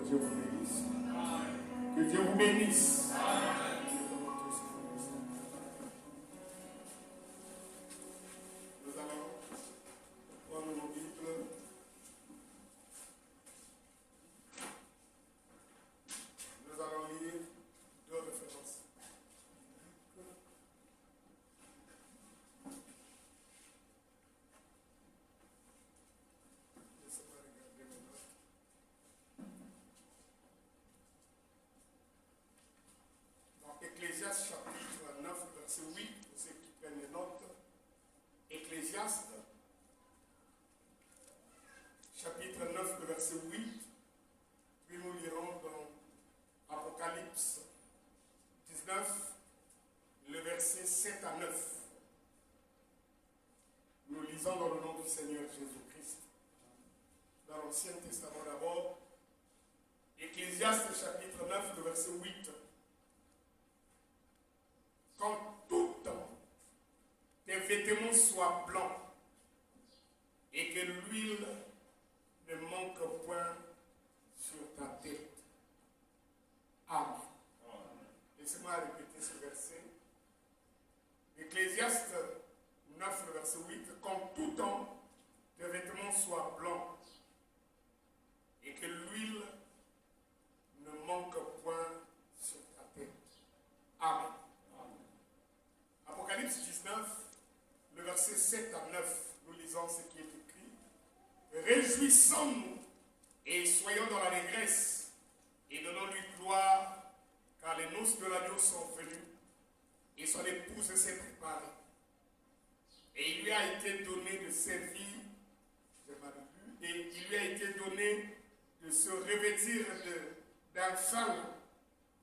Dieu vous bénisse. Que Dieu vous bénisse. Nous allons prendre nos Bibles. Nous allons lire deux références. Laissez-moi regarder maintenant. Dans Ecclésiaste chapitre 9, verset 8, pour ceux qui prennent les notes. Ecclésiaste chapitre 9, verset 8. Puis nous lirons dans Apocalypse 19, le verset 7 à 9. Nous lisons dans le nom du Seigneur Jésus-Christ. Dans l'Ancien Testament d'abord, Ecclésiaste chapitre 9, le verset 8. Qu'en tout temps, tes vêtements soient blancs et que l'huile ne manque point sur ta tête. Amen. Laissez-moi répéter ce verset. Ecclésiaste 9, le verset 8. Qu'en tout temps, tes vêtements soient blancs et que l'huile ne manque point sur ta tête. Amen. Apocalypse 19, le verset 7 à 9, nous lisons ce qui est écrit. Réjouissons-nous et soyons dans la négresse et donnons-lui gloire, car les noces de l'agneau sont venues et son épouse s'est préparée. Et il lui a été donné de servir, et il lui a été donné de se revêtir d'un fin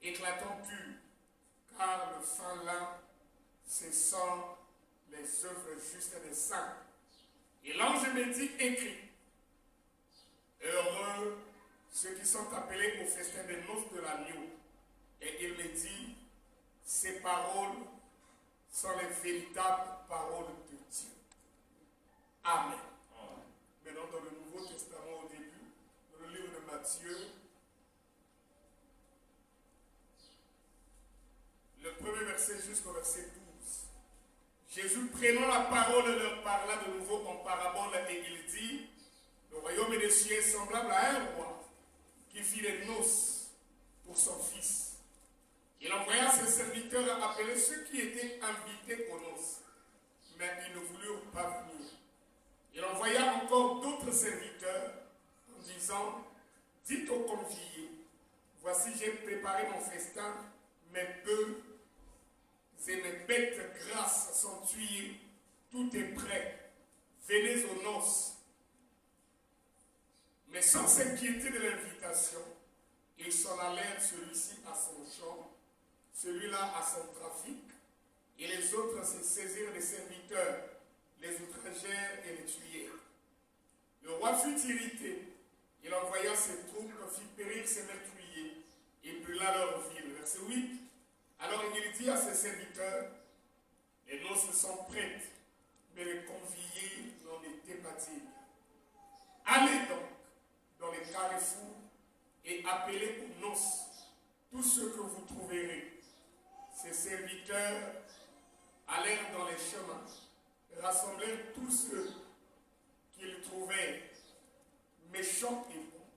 éclatant pur, car le fin lin, ce sont les œuvres justes des saints. Et l'ange me dit, écrit, heureux ceux qui sont appelés au festin des noces de l'agneau. Et il me dit, ces paroles sont les véritables paroles de Dieu. Amen. Maintenant, dans le Nouveau Testament, au début, dans le livre de Matthieu, le premier verset jusqu'au verset 12. Jésus, prenant la parole, leur parla de nouveau en parabole et il dit, le royaume des cieux est semblable à un roi qui fit les noces pour son fils. Il envoya ses serviteurs appeler ceux qui étaient invités aux noces, mais ils ne voulurent pas venir. Il envoya encore d'autres serviteurs en disant, dites aux conviés, voici j'ai préparé mon festin, mes bœufs et mes bêtes grasses sont tuées, tout est prêt, venez aux noces. Mais sans s'inquiéter de l'invitation, ils s'en allèrent, celui-ci à son champ, celui-là à son trafic, et les autres se saisirent des serviteurs, les outragèrent et les tuèrent. Le roi fut irrité, il envoya ses troupes, fit périr ses meurtriers, et brûla leur ville. Verset 8. Alors il dit à ses serviteurs, les noces sont prêtes, mais les conviés n'en étaient pas dignes. Allez donc dans les carrefours et appelez aux noces tous ceux que vous trouverez. Ses serviteurs allèrent dans les chemins, rassemblèrent tous ceux qu'ils trouvaient méchants et bons,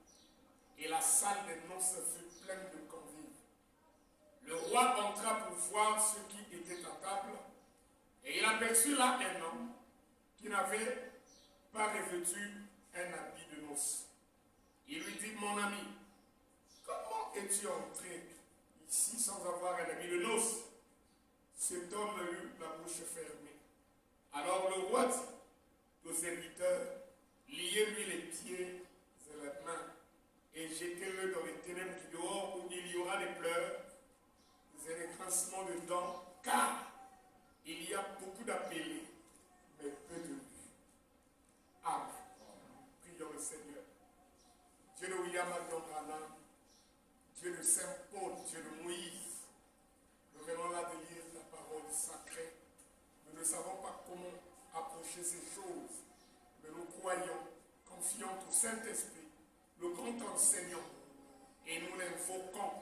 et la salle des noces fut pleine de convives. Le roi entra pour voir ceux qui étaient à table, et il aperçut là un homme qui n'avait pas revêtu un habit de noces. Il lui dit, mon ami, comment es-tu entré ici sans avoir un habit de noces? Cet homme eut la bouche fermée. Alors le roi dit aux serviteurs, liez-lui les pieds et les mains et jetez-le dans les ténèbres du dehors où il y aura des pleurs et des grincements de dents, car il y a beaucoup d'appelés, mais peu de vus. Amen. Prions le Seigneur. Dieu de William Marion Branham, Dieu de Saint Paul, Dieu de Moïse, nous venons là de lire ta parole sacrée. Nous ne savons pas comment approcher ces choses, mais nous croyons, confiant au Saint-Esprit, le grand enseignant, Et nous l'invoquons.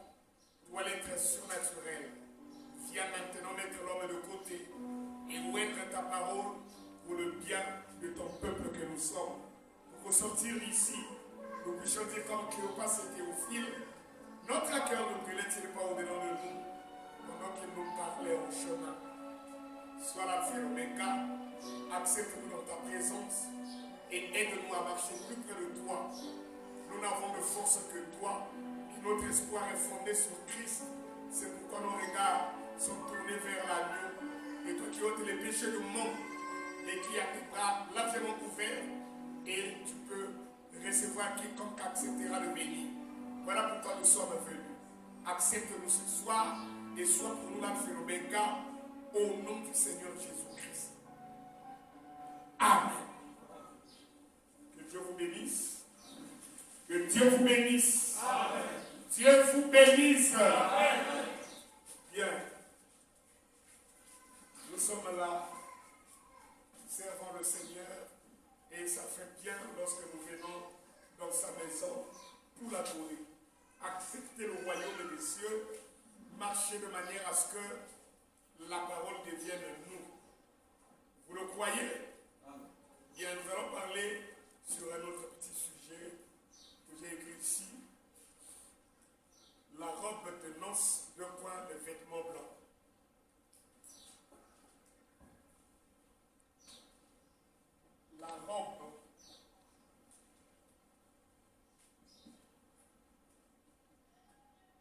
Toi, l'être surnaturel, viens maintenant mettre l'homme de côté et ouvrir ta parole pour le bien de ton peuple que nous sommes. Pour sortir d'ici, nous puissions dire comme Cléopas et Théophile, notre cœur ne brûlait-il pas au-dedans de nous pendant qu'il nous parlait au chemin. Sois l'alpha et l'oméga, accepte-nous dans ta présence et aide-nous à marcher plus près de toi. Nous n'avons de force que toi, et notre espoir est fondé sur Christ. C'est pourquoi nos regards sont tournés vers l'agneau. Et toi qui ôtes les péchés du monde et qui as tes bras largement ouverts, et tu peux recevoir quiconque acceptera le béni. Voilà pourquoi nous sommes venus. Accepte-nous ce soir et sois pour nous l'alpha et l'oméga au nom du Seigneur Jésus-Christ. Amen. Que Dieu vous bénisse. Que Dieu vous bénisse. Amen. Dieu vous bénisse. Amen. Bien. Nous sommes là, servant le Seigneur, et ça fait bien lorsque nous venons dans sa maison pour l'adorer. Accepter le royaume des cieux, marcher de manière à ce que la parole devienne nous. Vous le croyez? Bien, nous allons parler sur un autre petit sujet que j'ai écrit ici. La robe de noces, le vêtements blancs. La robe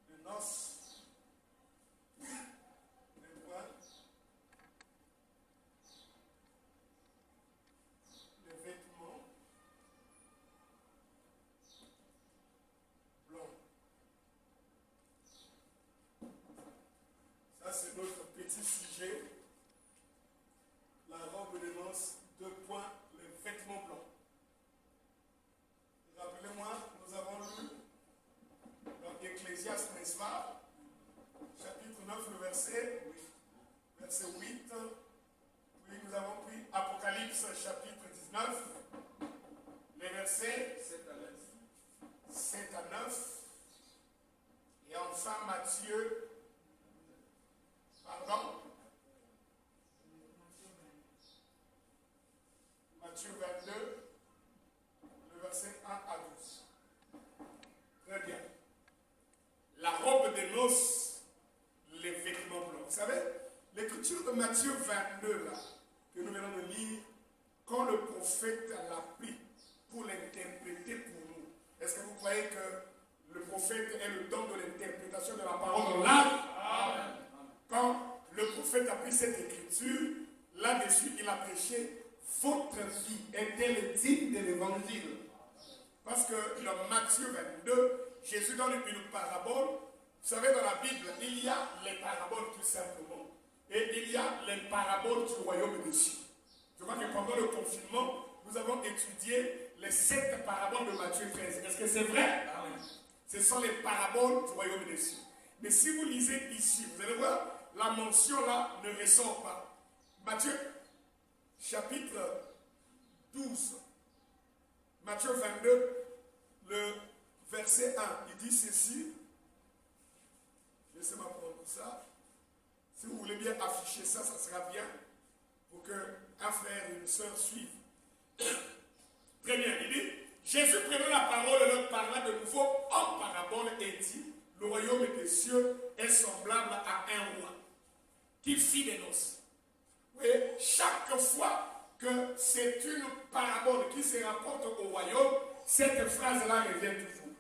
de noces, les vêtements blancs. Ça, c'est notre petit sujet. La robe de noces, les vêtements blancs. Rappelez-moi, nous avons lu dans Ecclésiaste, n'est-ce pas? Chapitre 9, le verset 8. Puis nous avons pris Apocalypse, chapitre 19, les versets 7 à 9. Et enfin Matthieu, Matthieu 22, le verset 1 à 12. Très bien. La robe de noces, les vêtements blancs. Vous savez, l'écriture de Matthieu 22, là, que nous venons de lire, quand le prophète l'a pris pour l'interpréter pour nous, est-ce que vous croyez que le prophète est le don de l'interprétation de la parole dans l'âme? Amen. Quand le prophète a pris cette écriture, là-dessus, il a prêché votre vie est-elle digne de l'évangile? Parce que dans Matthieu 22, Jésus donne une parabole. Vous savez, dans la Bible, il y a les paraboles tout simplement. Et il y a les paraboles du royaume des cieux. Je crois que pendant le confinement, nous avons étudié les 7 paraboles de Matthieu 13. Est-ce que c'est vrai? Amen. Ce sont les paraboles du royaume des cieux. Mais si vous lisez ici, vous allez voir, la mention là ne ressort pas. Matthieu, chapitre 12, Matthieu 22, le verset 1, il dit ceci. Laissez-moi prendre ça. Si vous voulez bien afficher ça, ça sera bien pour qu'un frère et une sœur suivent. Très bien, il dit, Jésus prenant la parole et leur parla de nouveau en parabole et dit, le royaume des cieux est semblable à un roi qui fit des noces. Et chaque fois que c'est une parabole qui se rapporte au royaume, cette phrase-là revient toujours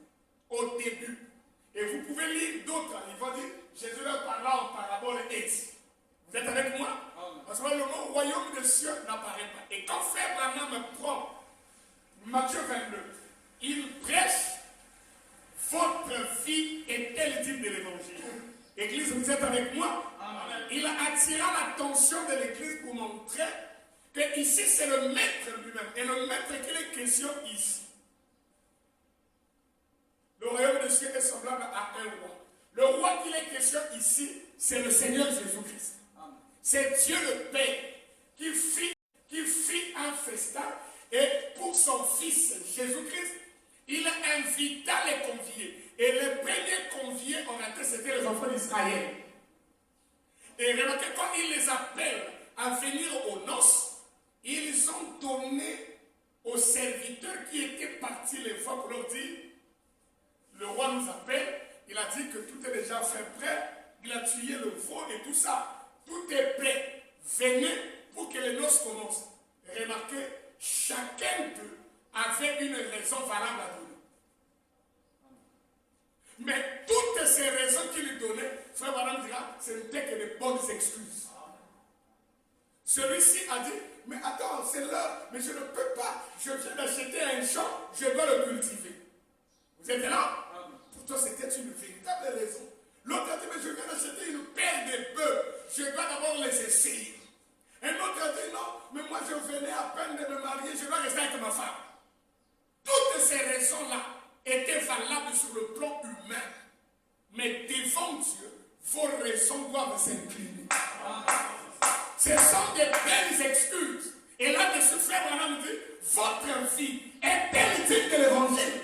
au début. Et vous pouvez lire d'autres. Il va dire, Jésus leur parla en parabole et dit. Vous êtes avec moi? Parce que le mot royaume des cieux n'apparaît pas. Et quand Frère Branham prend Matthieu 22, il prêche, votre vie est-elle digne de l'évangile? Église, vous êtes avec moi? Amen. Il attira l'attention de l'église pour montrer que ici c'est le maître lui-même. Et le maître qu'il est question ici. Le royaume des cieux est semblable à un roi. Le roi qu'il est question ici, c'est le Seigneur Jésus-Christ. C'est Dieu le Père qui fit un festin et pour son fils Jésus-Christ, il invita les conviés. Et les premiers conviés en entrée, c'était les enfants d'Israël. Et remarquez, quand il les appelle à venir aux noces, ils ont donné aux serviteurs qui étaient partis les fois pour leur dire, le roi nous appelle, il a dit que tout est déjà fait prêt, il a tué le veau et tout ça. Tout est prêt. Venez pour que les noces commencent. Remarquez, chacun d'eux avait une raison valable à donner. Mais toutes ces raisons qu'il lui donnait, frère Madame dira, ce n'étaient que des bonnes excuses. Celui-ci a dit, mais attends, c'est l'heure, mais je ne peux pas, je viens d'acheter un champ, je dois le cultiver. Vous êtes là? Pourtant, c'était une véritable raison. L'autre a dit, mais je viens d'acheter une paire de bœufs, je dois d'abord les essayer. Un autre a dit, non, mais moi je venais à peine de me marier, je dois rester avec ma femme. Toutes ces raisons-là étaient valables sur le plan humain. Mais devant Dieu, vos raisons doivent s'incliner. Ce sont des belles excuses. Et là-dessus, frère Branham dit, votre vie est-elle digne de l'évangile?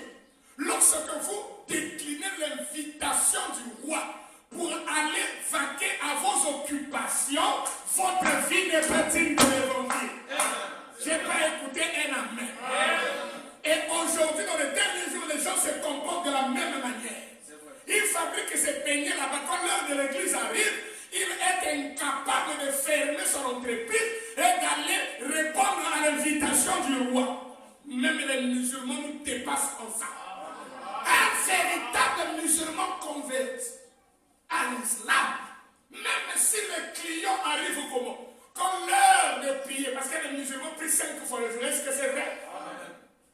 Lorsque vous déclinez l'invitation du roi pour aller vaquer à vos occupations, votre vie n'est pas digne de l'évangile. Je n'ai pas écouté un amen. Et aujourd'hui, dans les derniers jours, les gens se comportent de la même manière. Ils fabriquent ces beignets là-bas. Quand l'heure de l'église arrive, il est incapable de fermer son entreprise et d'aller répondre à l'invitation du roi. Même les musulmans nous dépassent en ça. Un véritable musulman converti à l'islam, même si le client arrive comment? Quand l'heure de prier, parce que les musulmans prient 5 fois le jour, est-ce que c'est vrai?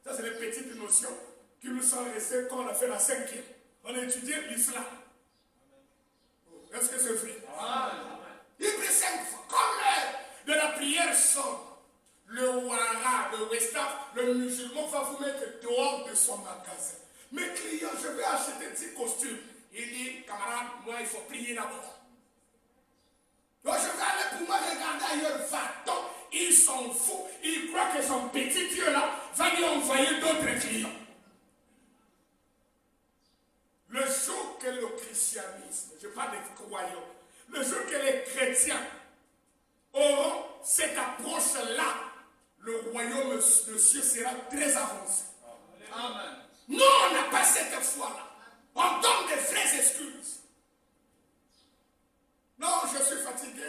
Ça, c'est les petites notions qui nous sont restées quand on a fait la 5e. On a étudié l'islam. Est-ce que c'est vrai? Il prie 5 fois. Quand l'heure de la prière sonne, le wara, le westaf, le musulman va vous mettre dehors de son magasin. Mes clients, je vais acheter un petit costume. Il dit, camarade, moi, il faut prier d'abord. Donc, je vais aller pour moi regarder ailleurs. Va-t'en. Ils sont fous. Ils croient que son petit Dieu là va lui envoyer d'autres clients. Le jour que le christianisme, je parle des croyants, le jour que les chrétiens auront cette approche-là, le royaume de Dieu sera très avancé. Amen. Non, on n'a pas cette foi-là. On donne des vraies excuses. Non, je suis fatigué.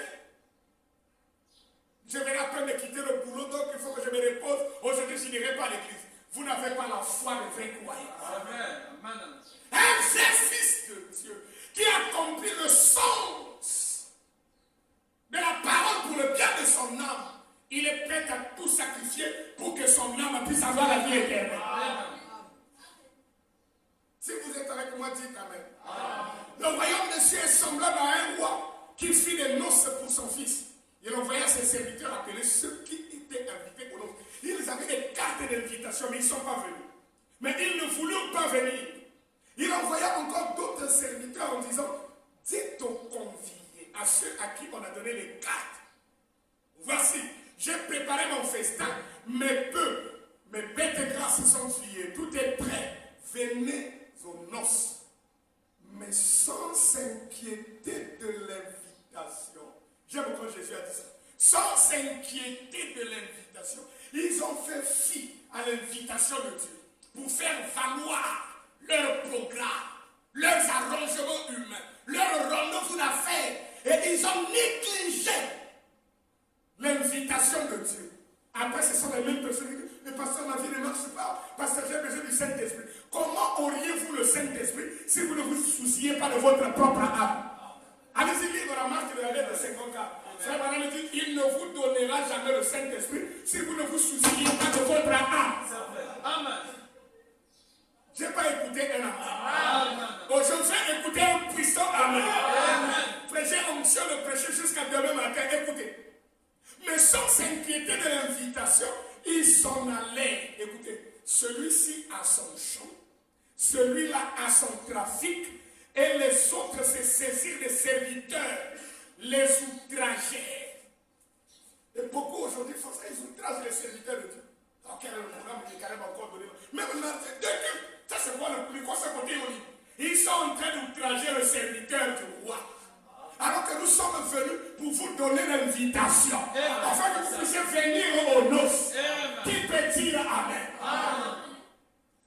Je vais à peine de quitter le boulot, donc il faut que je me repose. Aujourd'hui, je n'irai pas à l'église. Vous n'avez pas la foi de vrais croyants. Amen. Un vrai fils de Dieu qui accomplit le sens de la parole pour le bien de son âme, il est prêt à tout sacrifier pour que son âme puisse avoir la vie éternelle. Si vous êtes avec moi, dites Amen. Le royaume de Dieu est semblable à un roi qui fit des noces pour son fils. Il envoya ses serviteurs appeler ceux qui étaient invités aux noces. Ils avaient des cartes d'invitation, mais ils ne sont pas venus. Mais ils ne voulurent pas venir. Il envoya encore d'autres serviteurs en disant, dites aux conviés, à ceux à qui on a donné les cartes, voici, j'ai préparé mon festin, mes bœufs, mes bêtes grasses sont tuées, tout est prêt, venez aux noces, mais sans s'inquiéter de l'invitation. J'aime quand Jésus a dit ça. Sans s'inquiéter de l'invitation. Ils ont fait fi à l'invitation de Dieu pour faire valoir leur programme, leurs arrangements humains, leur rendez-vous d'affaires. Et ils ont négligé l'invitation de Dieu. Après, ce sont les mêmes personnes qui disent, mais pasteur, ma vie ne marche pas, parce que j'ai besoin du Saint-Esprit. Comment auriez-vous le Saint-Esprit si vous ne vous souciez pas de votre propre âme? Allez-y lire dans la marche de la lettre de 54. Frère Madame dit, il ne vous donnera jamais le Saint-Esprit si vous ne vous souciez pas de votre âme. Amen. Je n'ai pas écouté un amen. Oh, je vais écouter un puissant amen. Prêcher onction de prêcher jusqu'à demain matin. Écoutez. Mais sans s'inquiéter de l'invitation, ils s'en allaient. Écoutez, celui-ci a son champ, celui-là a son trafic, et les autres se saisirent des serviteurs, les outrageaient. Et beaucoup aujourd'hui font ça, ils outragent les serviteurs de Dieu. Alors quel est le programme qui est quand même encore donné? Même Martin, de Dieu. le serviteur du roi. Alors que nous sommes venus pour vous donner l'invitation, afin que vous puissiez venir aux noces. Qui peut dire Amen? Amen.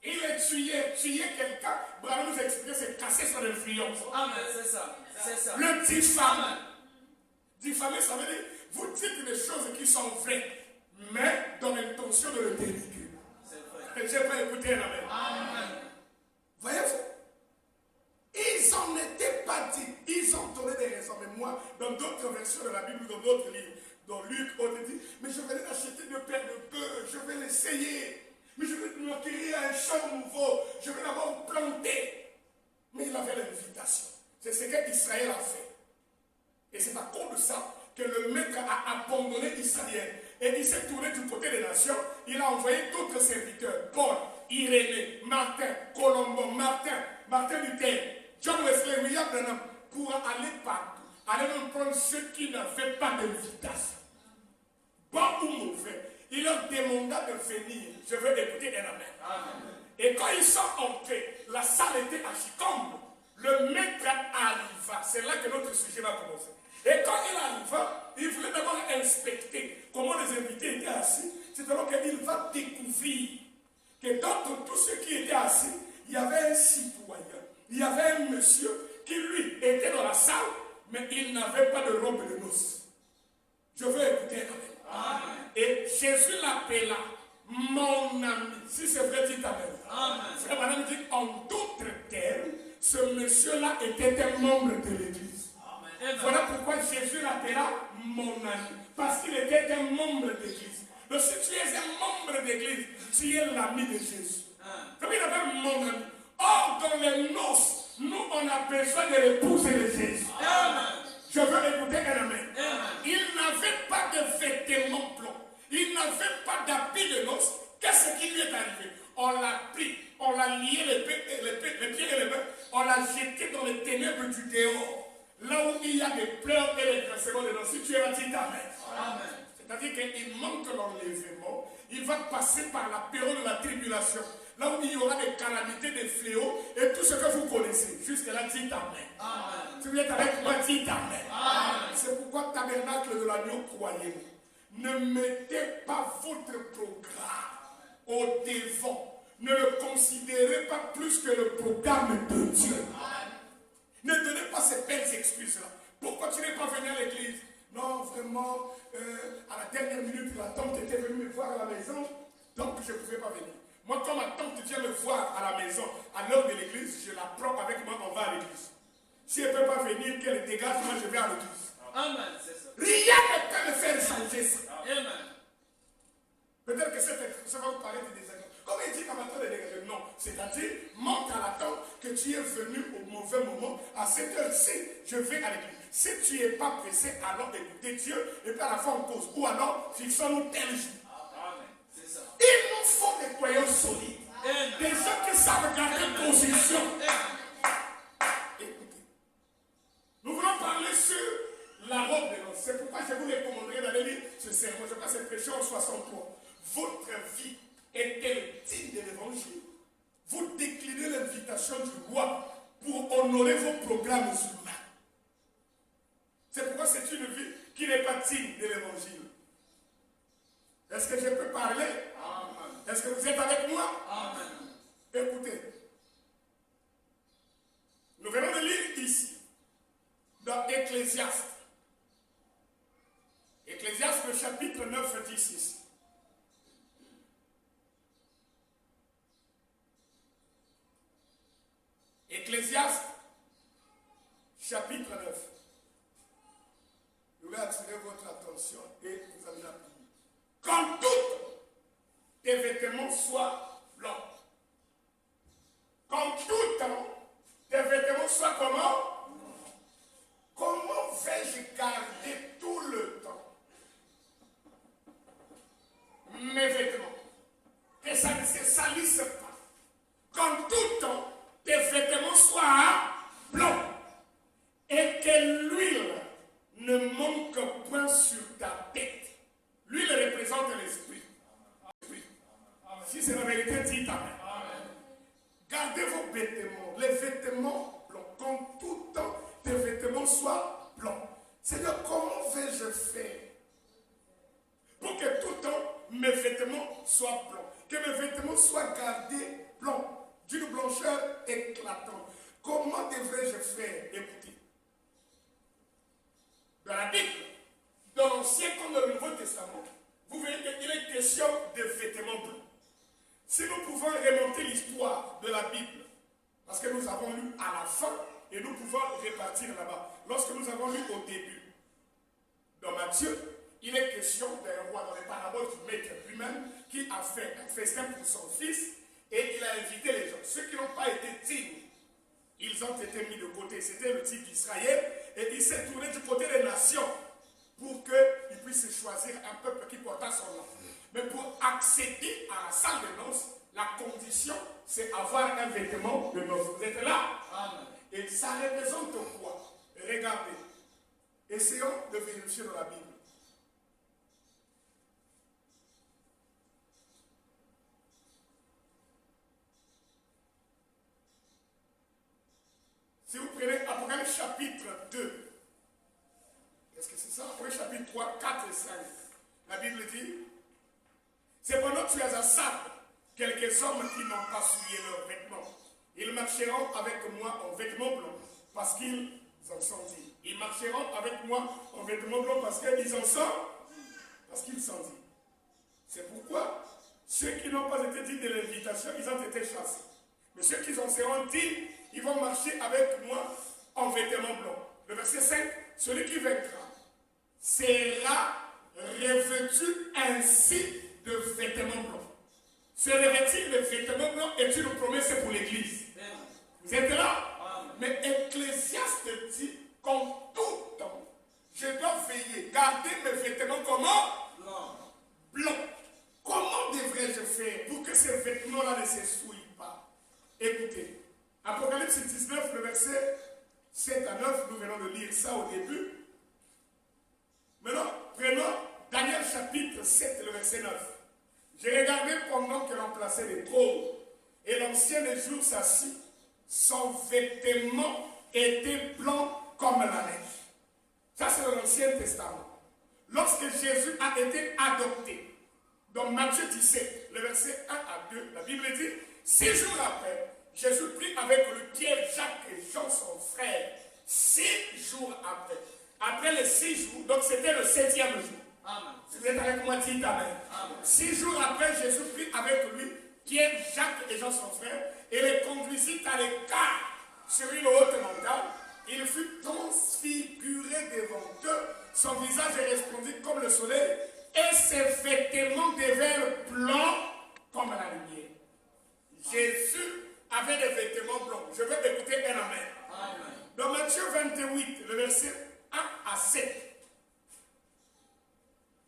Il est tuer quelqu'un, Branham nous expliquer, c'est casser son influence. Amen, c'est ça. Le diffamer. Diffamer, ça veut dire, vous dites des choses qui sont vraies, mais dans l'intention de le dénigrer. Je n'ai pas écouté Amen. Amen. Voyez-vous? Ils n'en étaient pas dit. Ils ont donné des raisons. Mais moi, dans d'autres versions de la Bible, dans d'autres livres, dans Luc, on dit, mais je vais acheter deux paires de bœufs, je vais l'essayer. Mais je vais m'acquérir un champ nouveau, je vais d'abord planter. Mais il avait l'invitation. C'est ce qu'Israël a fait. Et c'est à cause de ça que le maître a abandonné Israël. Et il s'est tourné du côté des nations. Il a envoyé d'autres serviteurs. Paul, Irénée, Martin, Colombo, Martin Luther, John Wesley, William Branham, pour aller partout. Aller même prendre ceux qui n'avaient pas d'invitation. Bon ou mauvais. Il leur demanda de venir. Je veux écouter un amen. Amen. Et quand ils sont entrés, la salle était agitante. Le maître arriva. C'est là que notre sujet va commencer. Et quand il arriva, il voulait d'abord inspecter comment les invités étaient assis. C'est alors qu'il va découvrir que dans tous ceux qui étaient assis, il y avait un citoyen. Il y avait un monsieur qui, lui, était dans la salle, mais il n'avait pas de robe de noces. Je veux écouter. Amen. Et Jésus l'appela mon ami. Si c'est vrai, dit Amen. Frère Madame dit, en d'autres termes, ce monsieur-là était un membre de l'église. Voilà pourquoi Jésus l'appela mon ami. Parce qu'il était un membre d'église. Donc si tu es un membre d'église, tu es l'ami de Jésus. Comme il appelle mon ami. Or, dans les noces, nous, on a besoin de l'épouse de Jésus. Je veux écouter un amen. Il n'avait pas de vêtements blancs. Il n'avait pas d'habit de noces. Qu'est-ce qui lui est arrivé? On l'a pris, on l'a lié les pieds et les mains, on l'a jeté dans les ténèbres du dehors. Là où il y a des pleurs et des grincements dedans. Si tu es là, dis Amen. C'est-à-dire qu'il manque l'enlèvement. Il va passer par la période de la tribulation. Là où il y aura des calamités, des fléaux et tout ce que vous connaissez. Jusque-là, dis Amen. Si vous êtes avec moi, dis Amen. C'est pourquoi tabernacle de l'agneau, croyez-vous. Ne mettez pas votre programme au devant. Ne le considérez pas plus que le programme de Dieu. Ne donnez pas ces belles excuses-là. Pourquoi tu n'es pas venu à l'église? Non, vraiment, à la dernière minute, la tante était venue me voir à la maison, donc je ne pouvais pas venir. Moi, quand ma tante vient me voir à la maison, à l'heure de l'église, je la prends avec moi, on va à l'église. Si elle ne peut pas venir, qu'elle dégage, moi je vais à l'église. Amen, c'est ça. Rien ne peut me faire changer ça. Amen. Peut-être que ça va vous paraître désagréable. Comme il dit qu'à matin de dégager, non. C'est-à-dire, montre à la tante que tu es venu au mauvais moment. À cette heure-ci, je vais à l'église. Si tu n'es pas pressé, alors écoutez Dieu et puis à la fin on cause. Ou alors, fixons-nous tel jour. Amen. C'est ça. Il nous faut des croyants solides. Amen. Des gens qui savent garder position. Écoutez, nous voulons parler sur la robe de noces. C'est pourquoi je vous recommanderai d'aller lire ce sermon. Je crois que c'est prêché en 63. Votre vie est-elle digne de l'évangile? Vous déclinez l'invitation du roi pour honorer vos programmes humains. C'est pourquoi c'est une vie qui n'est pas digne de l'évangile. Est-ce que je peux parler? Amen. Est-ce que vous êtes avec moi? Amen. Écoutez. Nous venons de lire ici, dans Ecclésiaste. Ecclésiaste, le chapitre 9, 16. Ecclésiaste, chapitre 9. Je vais attirer votre attention et vous allez la prier. Quand tous tes vêtements soient blancs. Quand tout tes vêtements soient comment? Comment vais-je garder tout le temps mes vêtements? Que ça ne se salisse pas. Quand tout tes vêtements soient blancs et que l'huile ne manque point sur ta tête. L'huile représente l'esprit. Si c'est la vérité, dites Amen. Gardez vos vêtements. Les vêtements blancs, quand tout Seigneur, comment vais-je faire pour que tout le temps mes vêtements soient blancs, que mes vêtements soient gardés blancs, d'une blancheur éclatante? Comment devrais-je faire? Écoutez, dans la Bible, dans l'Ancien comme dans le Nouveau Testament, vous verrez qu'il est question de vêtements blancs. Si nous pouvons remonter l'histoire de la Bible, parce que nous avons lu à la fin et nous pouvons repartir là-bas. Lorsque nous avons lu au début, dans Matthieu, il est question d'un roi dans les paraboles du maître lui-même qui a fait un festin pour son fils et il a invité les gens. Ceux qui n'ont pas été dignes, ils ont été mis de côté. C'était le type d'Israël et il s'est tourné du côté des nations pour qu'il puisse choisir un peuple qui porta son nom. Mais pour accéder à la salle de noces, la condition, c'est avoir un vêtement de noces. Vous êtes là? Amen. Et ça représente quoi? Regardez. Essayons de vérifier dans la Bible. Si vous prenez Apocalypse chapitre 2, est-ce que c'est ça? Apocalypse chapitre 3, 4 et 5. La Bible dit, cependant tu as à Sardes quelques hommes qui n'ont pas souillé leurs vêtements. Ils marcheront avec moi en vêtements blancs parce qu'ils en sont dignes. Ils marcheront avec moi en vêtements blancs parce qu'ils en sont, parce qu'ils sont dignes. C'est pourquoi ceux qui n'ont pas été dignes de l'invitation, ils ont été chassés. Mais ceux qui en seront dignes, ils vont marcher avec moi en vêtements blancs. Le verset 5, celui qui vaincra sera revêtu ainsi de vêtements blancs. Se revêtir de vêtements blancs est une promesse pour l'Église. Vous êtes là? Mais Ecclésiaste dit qu'en tout temps, je dois veiller, garder mes vêtements comment? Blancs. Comment devrais-je faire pour que ces vêtements-là ne se souillent pas? Écoutez, Apocalypse 19, le verset 7 à 9, nous venons de lire ça au début. Maintenant, prenons Daniel chapitre 7, le verset 9. J'ai regardé pendant que l'on plaçait les trônes, et l'ancien des jours s'assit, son vêtement était blanc comme la neige. Ça, c'est dans l'Ancien Testament. Lorsque Jésus a été adopté, dans Matthieu 17, le verset 1 à 2, la Bible dit, 6 jours après, Jésus prit avec lui Pierre, Jacques et Jean, son frère. 6 jours après. Après les 6 jours, donc c'était le 7e jour. Amen. Si vous êtes avec moi, dites Amen. 6 jours après, Jésus prit avec lui Pierre, Jacques et Jean, son frère, et les conduisit à l'écart sur une haute montagne. Il fut transfiguré devant eux, son visage resplendit comme le soleil, et ses vêtements devinrent blancs comme la lumière. Jésus avait des vêtements blancs. Je vais écouter un amen. Amen. Dans Matthieu 28, le verset 1 à 7.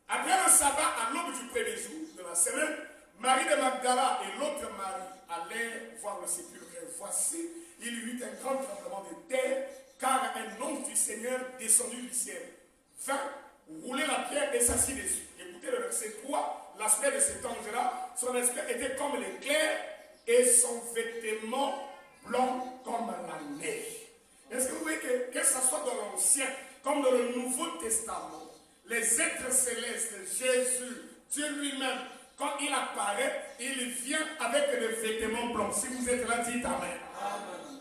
Après le sabbat, à l'aube du premier jour de la semaine, Marie de Magdala et l'autre Marie allèrent voir le sépulcre. Voici, il y eut un grand tremblement de terre, car un ange du Seigneur descendu du ciel vint rouler la pierre et s'assit dessus. Écoutez le verset 3, l'aspect de cet ange-là, son aspect était comme l'éclair et son vêtement blanc comme la neige. Est-ce que vous voyez que ce soit dans l'Ancien comme dans le Nouveau Testament, les êtres célestes, Jésus, Dieu lui-même, quand il apparaît, il vient avec des vêtements blancs. Si vous êtes là, dites Amen. Amen.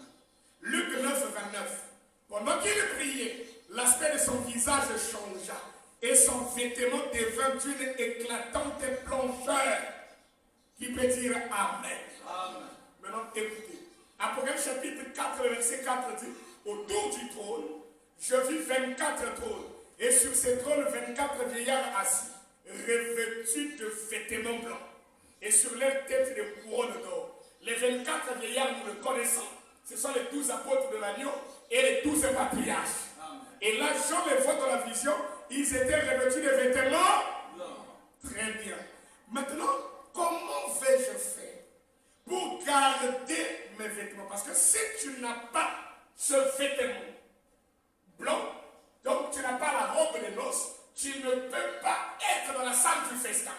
Luc 9, 29. Pendant qu'il priait, l'aspect de son visage changea et son vêtement devint d'une éclatante blancheur. Qui peut dire Amen. Amen. Maintenant, écoutez. Apocalypse chapitre 4, verset 4 dit, autour du trône, je vis 24 trônes, et sur ces trônes, 24 vieillards assis, revêtus de vêtements blancs, et sur leurs têtes des couronnes d'or. Les 24 vieillards, nous le connaissons. Ce sont les 12 apôtres de l'agneau et les 12 patriarches. Amen. Et là, Jean les voit dans la vision, ils étaient revêtus de vêtements blancs. Très bien. Maintenant, comment vais-je faire pour garder mes vêtements? Parce que si tu n'as pas ce vêtement blanc, donc tu n'as pas la robe de noces, tu ne peux pas être dans la salle du festin.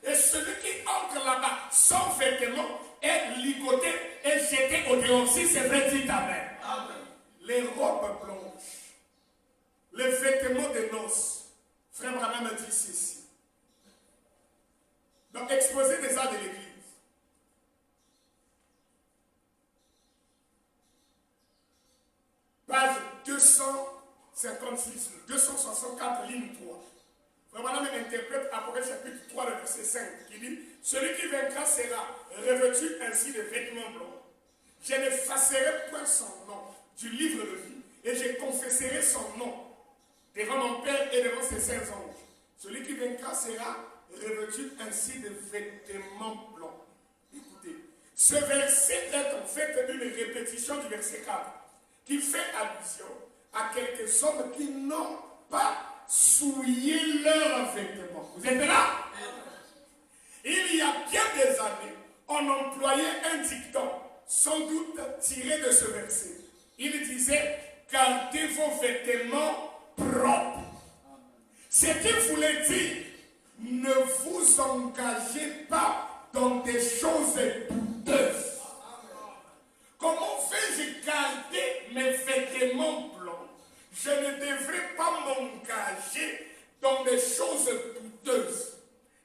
Et celui qui entre là-bas sans vêtement est ligoté et jeté au dehors. Si c'est vrai, dites Amen. Amen. Les robes blanches, les vêtements de noces, Frère Branham a dit ceci. Donc, exposé des arts de l'Église. Page 256, 264, ligne 3. Frère Branham interprète Apocalypse chapitre 3, le verset 5, qui dit « Celui qui vaincra sera revêtu ainsi de vêtements blancs. Je n'effacerai point son nom du livre de vie, et je confesserai son nom devant mon Père et devant ses saints anges. Celui qui vaincra sera revêtu ainsi de vêtements blancs. » Écoutez, ce verset est en fait une répétition du verset 4, qui fait allusion à quelques hommes qui n'ont pas souillé leurs vêtements. Vous êtes là? Il y a bien des années, on employait un dicton, sans doute tiré de ce verset. Il disait, gardez vos vêtements propres. Ce qu'il voulait dire, ne vous engagez pas dans des choses douteuses. Comment vais-je garder mes vêtements blancs? Je ne devrais pas m'engager dans des choses douteuses.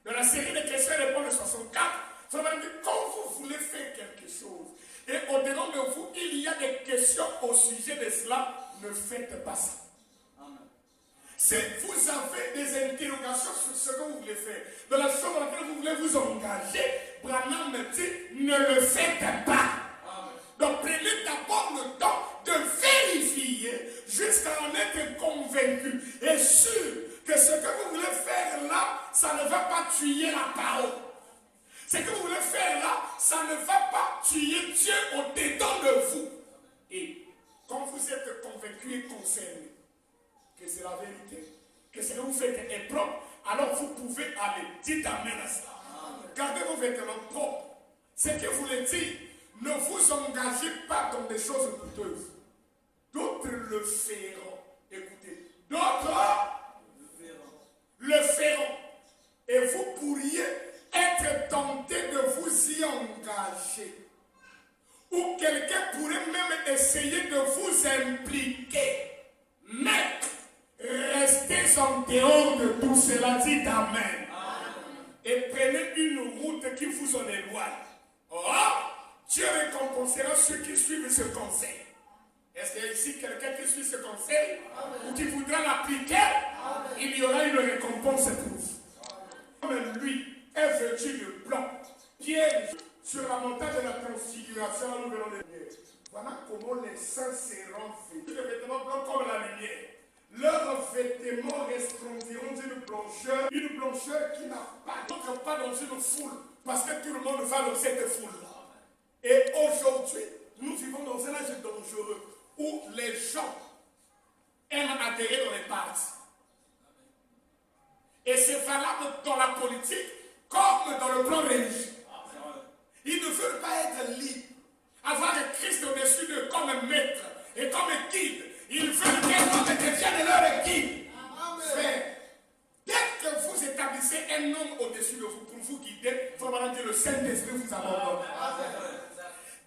Dans la série de questions-réponses de 64, ça va dire quand vous voulez faire quelque chose, et au-dedans de vous, il y a des questions au sujet de cela, ne faites pas ça. Vous avez des interrogations sur ce que vous voulez faire. Dans la chose dans laquelle vous voulez vous engager, Branham me dit, ne le faites pas. Donc prenez d'abord le temps de vérifier jusqu'à en être convaincu et sûr que ce que vous voulez faire là, ça ne va pas tuer la parole. Ce que vous voulez faire là, ça ne va pas tuer Dieu au-dedans de vous. Et quand vous êtes convaincu et concerné que c'est la vérité, que ce que vous faites est propre, alors vous pouvez aller. Dites amen à cela. Gardez vos vêtements propres. Ce que vous voulez dire, ne vous engagez pas dans des choses douteuses. D'autres le feront. Écoutez, d'autres le feront. Et vous pourriez être tenté de vous y engager. Ou quelqu'un pourrait même essayer de vous impliquer. Mais restez en dehors de tout cela. Dites amen. Et prenez une route qui vous en éloigne. Dieu récompensera ceux qui suivent ce conseil. Est-ce qu'il y a ici quelqu'un qui suit ce conseil? Ou qui voudra l'appliquer? Il y aura une récompense pour vous. Comme lui est vêtu de blanc, Pierre sur la montagne de la transfiguration, nous verrons les lumières. Voilà comment les saints seront vêtus de vêtements blancs comme la lumière. Leurs vêtements resplendiront d'une blancheur qui n'entre pas dans une foule, parce que tout le monde va dans cette foule-là. Et aujourd'hui, nous vivons dans un âge dangereux où les gens aiment adhérer dans les partis. Et c'est valable dans la politique comme dans le plan religieux. Ils ne veulent pas être libres, avoir le Christ au-dessus d'eux comme maître et comme guide. Ils veulent qu'un homme devienne leur guide. Frère, dès que vous établissez un homme au-dessus de vous pour vous guider, il faut vraiment dire le Saint-Esprit vous abandonne.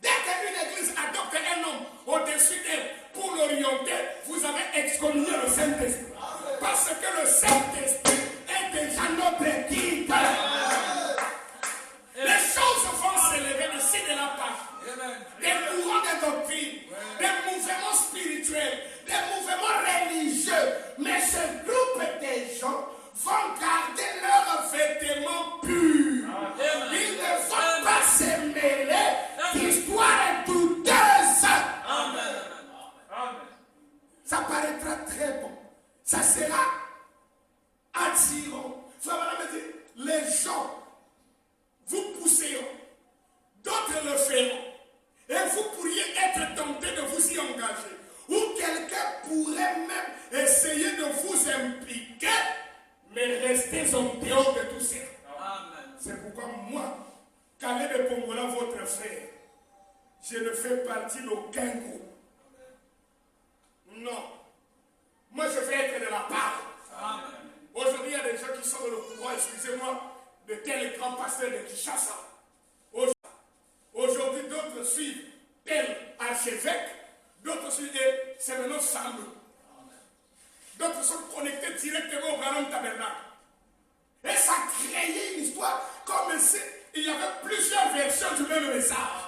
Dès qu'une église adopte un homme au-dessus d'elle pour l'orienter, vous avez excommunié le Saint-Esprit. Parce que le Saint-Esprit est déjà notre guide. Les choses vont s'élever d'ici de la page. Des courants de doctrine, des mouvements spirituels, des mouvements religieux. Mais ce groupe de gens vont garder leurs vêtements purs. Ils ne vont pas se mêler d'histoires douteuses. Ça paraîtra très bon. Ça sera attirant. Les gens vous pousseront, d'autres le feront. Et vous pourriez être tenté de vous y engager. Ou quelqu'un pourrait même essayer de vous impliquer, mais restez en dehors de tout ça. C'est pourquoi moi, Caleb Pongola, votre frère, je ne fais partie d'aucun groupe. Non. Moi, je vais être de la part. Aujourd'hui, il y a des gens qui sont dans le pouvoir, excusez-moi, de tel grand pasteur de Kinshasa. Aujourd'hui, d'autres suivent tel archevêque, d'autres suivent c'est maintenant Sambou. D'autres message.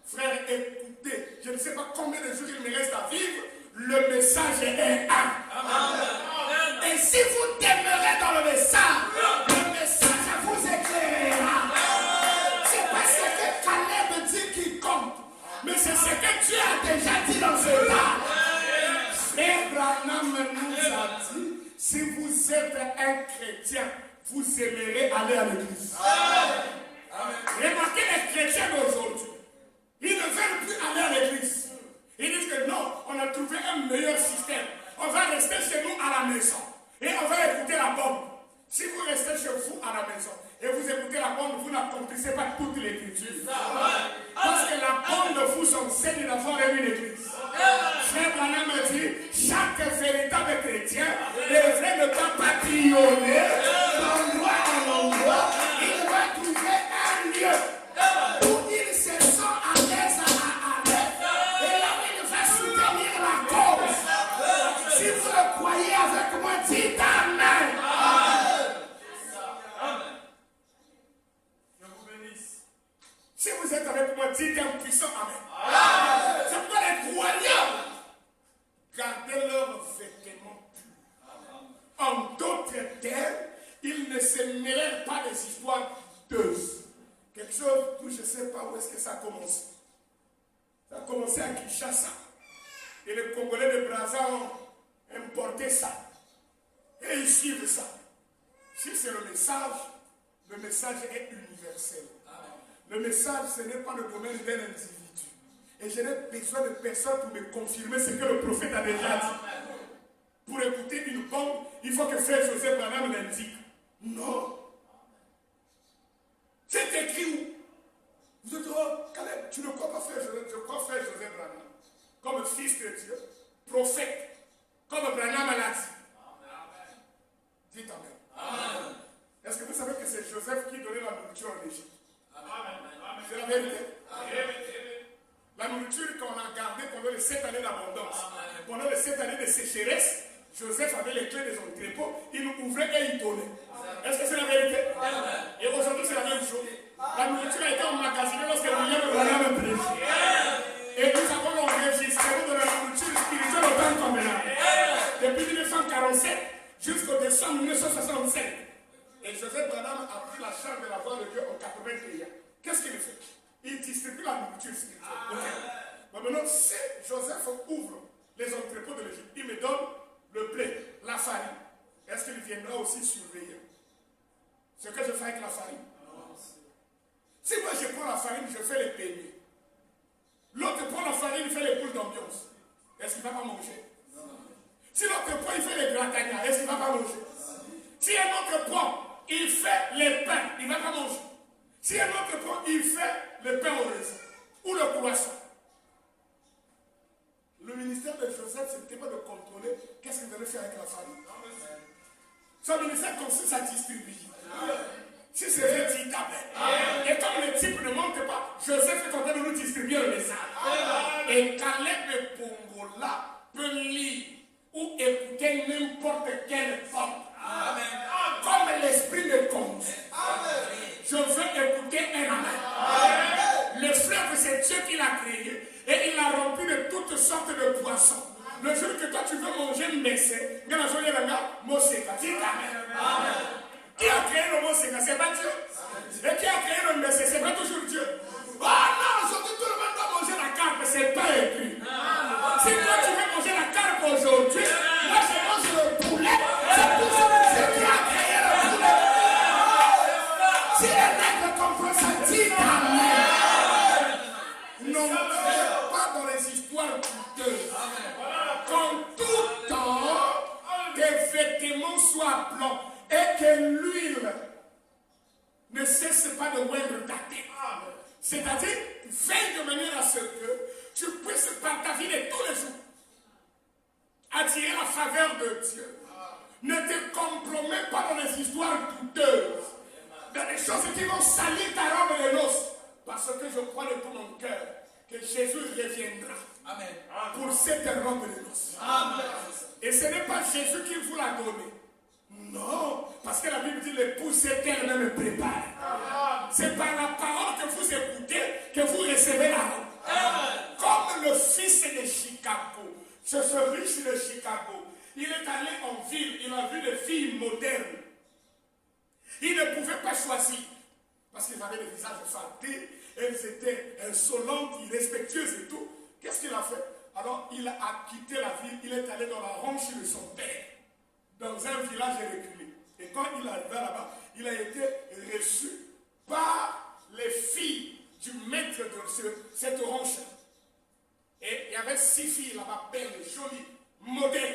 Frère, écoutez, je ne sais pas combien de jours il me reste à vivre, le message est un. Et si vous demeurez dans le message vous éclairera. C'est pas ce que Caleb dit qui compte, mais c'est ce que Dieu a déjà dit dans ce temps. Frère Branham nous a dit, si vous êtes un chrétien, vous aimerez aller à l'église. Remarquez les chrétiens d'aujourd'hui. Ils ne veulent plus aller à l'église. Ils disent que non, on a trouvé un meilleur système. On va rester chez nous à la maison. Et on va écouter la bombe. Si vous restez chez vous à la maison et vous écoutez la bombe, vous n'accomplissez pas toute l'écriture. Parce que la bombe de vous enseigne d'avoir une église. Frère Branham me dit, chaque véritable chrétien devrait ne pas papillonner d'endroit en endroit. Il va trouver un lieu où il se sent à l'aise, et là où il va soutenir la cause. Si vous le croyez avec moi, dites Amen. Je vous bénisse. Si vous êtes avec moi, dites un puissant Amen. C'est pourquoi les croyants gardez leurs vêtements purs. En d'autres termes, ils ne se mêlèrent pas des histoires d'eux. Quelque chose où je ne sais pas où est-ce que ça a commencé. Ça a commencé à Kinshasa. Et les Congolais de Brazza ont importé ça. Et ils suivent ça. Si c'est le message est universel. Le message, ce n'est pas le domaine d'un individu. Et je n'ai besoin de personne pour me confirmer ce que le prophète a déjà dit. Pour écouter une bombe, il faut que frère Joseph Branham l'indique. Non. C'est écrit où? Vous dites, oh, Caleb, tu ne crois pas frère Joseph, je crois frère Joseph Branham. Comme fils de Dieu, prophète, comme Branham l'a dit. Dites Amen. Est-ce que vous savez que c'est Joseph qui donnait la nourriture en Égypte? C'est la vérité. La nourriture qu'on a gardée pendant les 7 années d'abondance, pendant les 7 années de sécheresse, Joseph avait les clés des entrepôts, il nous ouvrait et il donnait. Est-ce que c'est la vérité? Et aujourd'hui c'est la même chose. La nourriture a été emmagasinée lorsque William Branham prêchait. Et nous avons enregistré de la nourriture spirituelle au temps convenable. Depuis 1947 jusqu'au décembre 1965. Et Joseph Branham a pris la charge de la voix de Dieu en 81. Qu'est-ce qu'il fait? Il distribue la nourriture spirituelle. Okay. Maintenant, si Joseph ouvre les entrepôts de l'Égypte, il me donne le blé, la farine. Est-ce qu'il viendra aussi surveiller ce que je fais avec la farine? Si moi je prends la farine, je fais les beignets. L'autre prend la farine, il fait les boules d'ambiance. Est-ce qu'il ne va pas manger? Si l'autre prend, il fait les gratagnas. Est-ce qu'il ne va pas manger? Si un autre prend, il fait les pains. Il ne va pas manger. Si un autre prend, il fait le pain au raisin ou le croissant. Le ministère de Joseph, ce n'était pas de contrôler qu'est-ce qu'il devait faire avec la farine. Son ministère consiste à distribuer. Si c'est vrai, dit Amen. Et comme le type ne monte pas, Joseph est en train de nous distribuer le message. Et Caleb Pongola peut lire ou écouter n'importe quelle forme. Comme l'esprit me compte. Je veux écouter un Amen. Le fleuve, c'est Dieu qui l'a créé et il l'a rempli de toutes sortes de poissons. Le jour que toi tu veux manger Mbessé, dis Amen. Qui a créé le Moseka? C'est pas Dieu. Et qui a créé le Mbessé? C'est pas toujours Dieu. Oh non, aujourd'hui tout le monde doit manger la carpe, c'est pas écrit. Si toi tu veux manger la carpe aujourd'hui, moi je mange le poulet, c'est tout ce qui a créé le poulet. Si les règles comprennent ça, dis Amen. Non, pas dans les histoires douteuses. Qu'en tout temps, tes vêtements soient blancs et que l'huile ne cesse pas de oindre ta tête. C'est-à-dire, veille de manière à ce que tu puisses par ta vie de tous les jours attirer la faveur de Dieu. Ne te compromets pas dans les histoires douteuses, dans les choses qui vont salir ta robe de noces. Parce que je crois de tout mon cœur que Jésus reviendra. Amen. Pour cette robe de noces. Amen. Et ce n'est pas Jésus qui vous l'a donné. Non, parce que la Bible dit l'épouse est elle-même préparée. C'est par la parole que vous écoutez que vous recevez la robe. Comme le fils de Chicago, ce riche de Chicago, il est allé en ville, il a vu des filles modernes. Il ne pouvait pas choisir, parce qu'ils avaient des visages fardés, elles étaient insolentes, irrespectueuses et tout. Qu'est-ce qu'il a fait? Alors il a quitté la ville, il est allé dans la ranch de son père, dans un village reculé. Et quand il est arrivé là-bas, il a été reçu par les filles du maître de cette ranch. Et il y avait 6 filles là-bas, belles, jolies, modernes.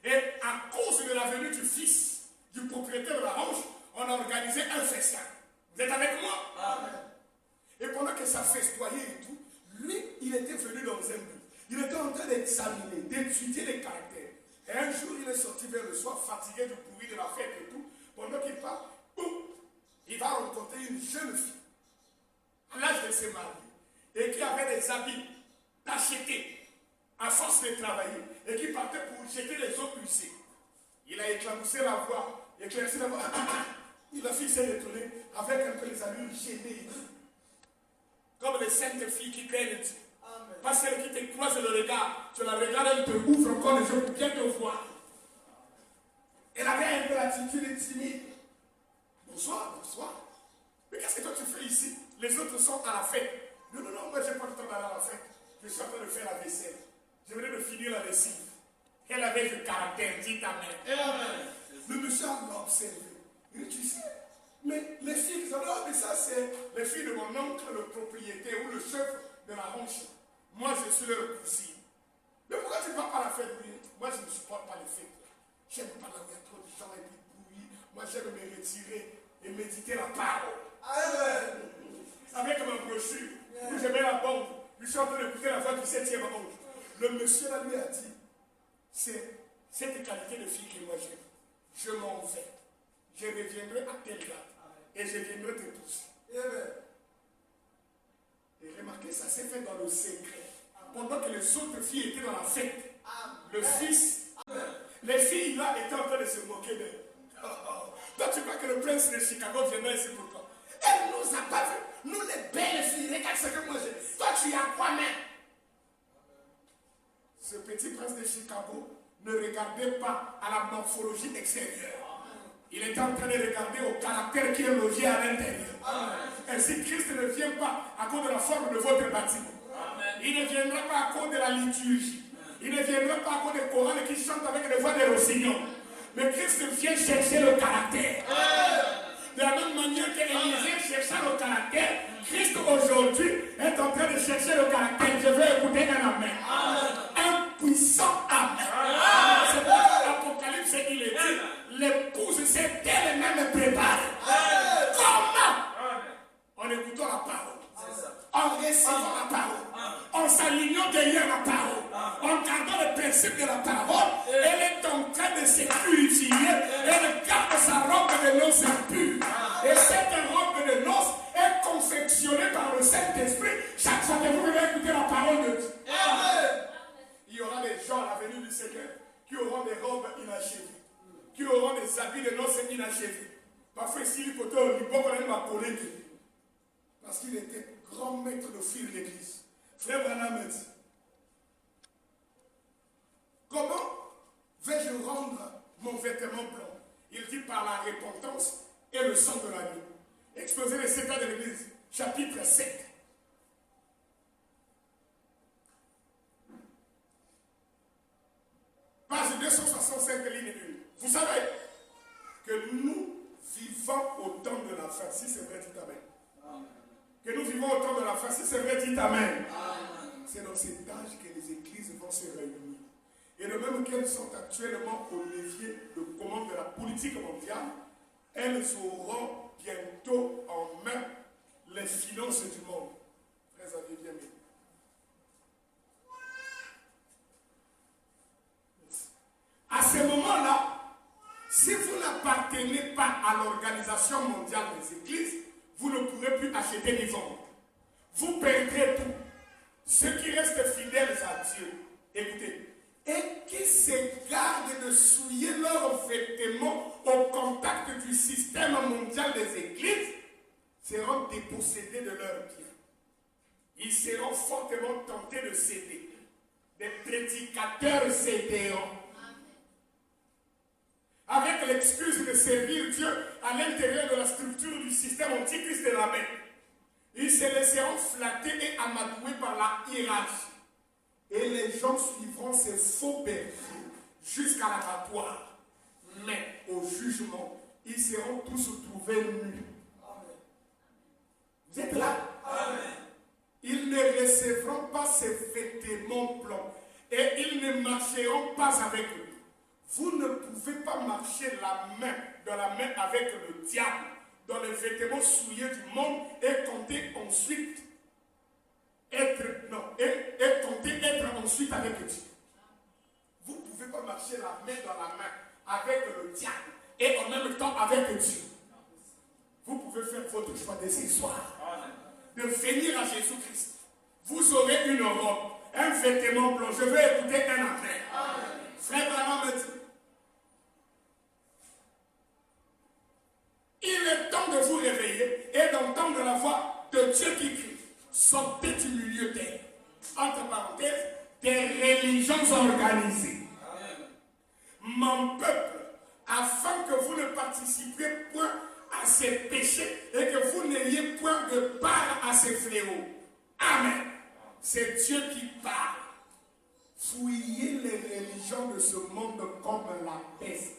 Et à cause de la venue du fils du propriétaire de la ranch, on a organisé un festin. Vous êtes avec moi? Amen. Et pendant que ça festoyait et tout, lui, il était venu dans un but. Il était en train d'examiner, d'étudier les caractères. Et un jour, il est sorti vers le soir, fatigué du bruit de la fête et tout. Pendant qu'il part, il va rencontrer une jeune fille, à l'âge de se marier, et qui avait des habits tachetés, à force de travailler, et qui partait pour jeter les eaux usées. Il a éclaboussé la voix, éclairci la voix. La fille s'est détournée avec un peu les allures gênées. Comme les saintes filles qui craignent Dieu. Pas celles qui te croisent le regard. Tu la regardes, elle te ouvre encore les yeux pour bien te voir. Elle avait un peu l'attitude timide. Bonsoir, bonsoir. Mais qu'est-ce que toi tu fais ici? Les autres sont à la fête. Non, non, non, moi j'ai pas le temps d'aller à la fête. Je suis en train de faire la vaisselle. Je venais de finir la lessive. Elle avait du caractère, dit amen. Amen. Le monsieur l'a observé. Il dit, tu sais, mais les filles qui sont là, mais ça c'est les filles de mon oncle, le propriétaire ou le chef de la ranch. Moi je suis leur cousine. Mais pourquoi tu ne vas pas à la fête? Moi je ne supporte pas les fêtes. J'aime pas là où il y a trop de gens et puis bruit. Moi j'aime me retirer et méditer la parole. Amen. Avec ma brochure, où je mets la bombe, je suis en train d'écouter la voix du 7e ange. Le monsieur là lui a dit, c'est cette qualité de fille que moi j'aime. Je m'en vais. Je reviendrai à telle date. Et je viendrai te pousser. Et remarquez, ça s'est fait dans le secret. Pendant que les autres filles étaient dans la fête. Le fils. Les filles là étaient en train de se moquer d'elle. Toi tu crois que le prince de Chicago viendrait ici pour toi? Elle nous a pas vu. Nous les belles filles. Regarde ce que moi j'ai. Toi tu y as quoi même? Ce petit prince de Chicago ne regardait pas à la morphologie extérieure. Il était en train de regarder au caractère qui est logé à l'intérieur. Ainsi, Christ ne vient pas à cause de la forme de votre bâtiment. Amen. Il ne viendra pas à cause de la liturgie. Il ne viendra pas à cause des chorales qui chantent avec des voix de rossignol. Mais Christ vient chercher le caractère. De la même manière que Élisée chercha le caractère, Christ aujourd'hui est en train de chercher le caractère. Je veux écouter un amen. Un puissant amen. C'est pourquoi l'Apocalypse, il est dit, l'épouse s'est elle-même préparée. Comment? En écoutant la parole, en recevant la parole, en s'alignant derrière la parole, en gardant le principe de la parole, elle est en train de se purifier. Elle garde sa robe de noces impure. Et cette robe de noces est confectionnée par le Saint-Esprit chaque fois que vous venez écouter la parole de Dieu. Il y aura des gens à la venue du Seigneur qui auront des robes inachevées, qui auront des habits de noces inachevés. Parfois ici, il faut qu'on m'a collé parce qu'il était grand maître de fil d'église. Frère Branham me dit, comment vais-je rendre mon vêtement blanc? Il dit par la repentance et le sang de l'agneau. Exposé les secrets de l'église, chapitre 7. Page 265, ligne 1. Vous savez que nous vivons au temps de la fin. Si c'est vrai, dites amen. Que nous vivons au temps de la fin. Si c'est vrai, dites amen. C'est dans cet âge que les églises vont se réunir. Et de même qu'elles sont actuellement au levier de commande de la politique mondiale, elles auront bientôt en main les finances du monde. Très bien mis. À ce moment-là, si vous n'appartenez pas à l'Organisation mondiale des églises, vous ne pourrez plus acheter ni vendre. Vous perdrez tout. Ceux qui restent fidèles à Dieu, écoutez, et qui se gardent de souiller leurs vêtements au contact du système mondial des églises, seront dépossédés de leurs biens. Ils seront fortement tentés de céder. Des prédicateurs cédéants. Avec l'excuse de servir Dieu à l'intérieur de la structure du système antichrist de la main. Ils se laisseront flatter et amadouer par la hiérarchie. Et les gens suivront ces faux bergers jusqu'à l'abattoir. Mais au jugement, ils seront tous trouvés nus. Vous êtes là? Amen. Ils ne recevront pas ces vêtements blancs et ils ne marcheront pas avec eux. Vous ne pouvez pas marcher dans la main avec le diable, dans les vêtements souillés du monde et compter ensuite être ensuite avec Dieu. Vous ne pouvez pas marcher la main dans la main avec le diable et en même temps avec Dieu. Vous pouvez faire votre choix dès ce soir de venir à Jésus-Christ. Vous aurez une robe, un vêtement blanc. Je veux écouter un amen. Frère Branham me dit, il est temps de vous réveiller et d'entendre la voix de Dieu qui crie. Sortez du milieu des, entre parenthèses, des religions organisées. Mon peuple, afin que vous ne participiez point à ces péchés et que vous n'ayez point de part à ces fléaux. Amen. C'est Dieu qui parle. Fouillez les religions de ce monde comme la peste.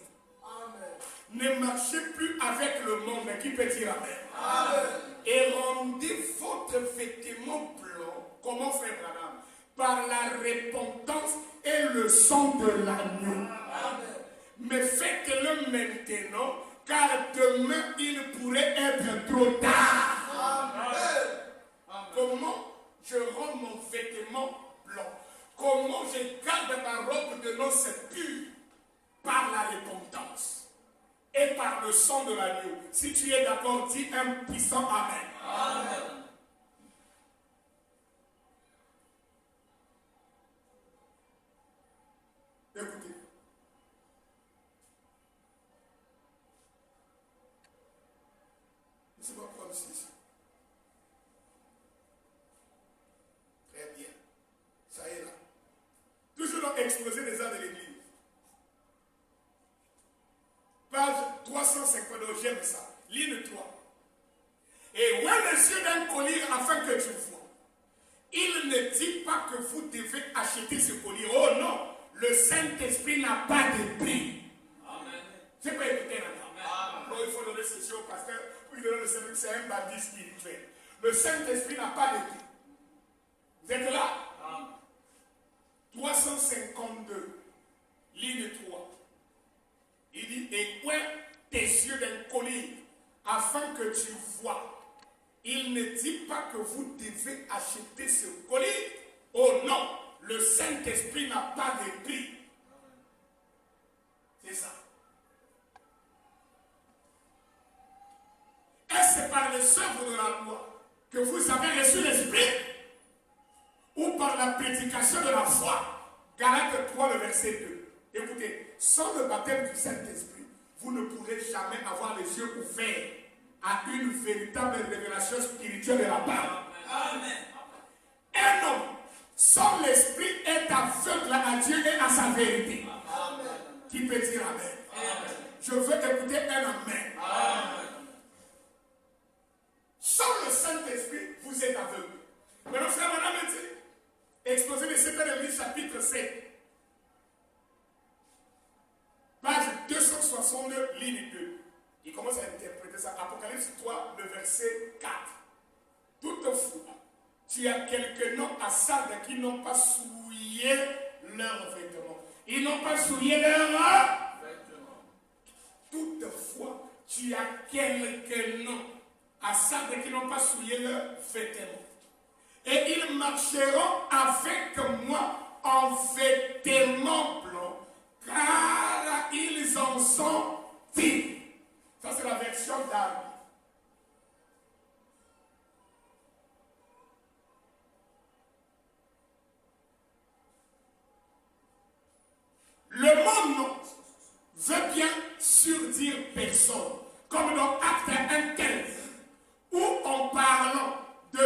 Ne marchez plus avec le monde. Qui peut dire amen? Amen. Et rendez votre vêtement blanc. Comment faire, madame? Par la repentance et le sang de l'agneau. Mais faites-le maintenant, car demain il pourrait être trop tard. Amen. Comment je rends mon vêtement blanc? Comment je garde ma robe de noces pure? Par la repentance et par le sang de l'agneau. Si tu es d'accord, dis un puissant amen. Amen. Écoutez. Je ne sais pas prendre ici. Très bien. Ça y est là. Toujours dans Exposé des arts de l'Église. Page 352, j'aime ça. Ligne 3. Et ouvre les yeux d'un collier afin que tu vois. Il ne dit pas que vous devez acheter ce collier. Oh non, le Saint-Esprit n'a pas de prix. Amen. Je peux écouter maintenant. Bon, il faut donner ceci au pasteur pour lui donner le Saint-Esprit. C'est un bandit spirituel. Le Saint-Esprit n'a pas de prix. Vous êtes là? Amen. 352, ligne 3. Il dit, et ouvre tes yeux d'un collier afin que tu vois. Il ne dit pas que vous devez acheter ce collier. Oh non, le Saint-Esprit n'a pas de prix. C'est ça. Est-ce par les œuvres de la loi que vous avez reçu l'Esprit ou par la prédication de la foi? Galates 3, le verset 2. Écoutez, sans le baptême du Saint-Esprit, vous ne pourrez jamais avoir les yeux ouverts à une véritable révélation spirituelle de la part. Amen. Un homme sans l'Esprit est aveugle à Dieu et à sa vérité. Amen. Qui peut dire amen? Amen. Je veux écouter un amen. Amen. Sans le Saint-Esprit, vous êtes aveugle. Maintenant, frère, madame, dit, exposé de 7 Église, chapitre 7. Page 262, ligne 2. Il commence à interpréter ça. Apocalypse 3, le verset 4. Toutefois, tu as quelques noms à Sardes qui n'ont pas souillé leurs vêtements. Ils n'ont pas souillé leurs vêtements. Toutefois, tu as quelques noms à Sardes qui n'ont pas souillé leurs vêtements. Et ils marcheront avec moi en vêtements blancs, car ils en sont dignes. Ça, c'est la version d'Arme. Le mot non veut bien surdire personne, comme dans Acte 1,15, où en parlant de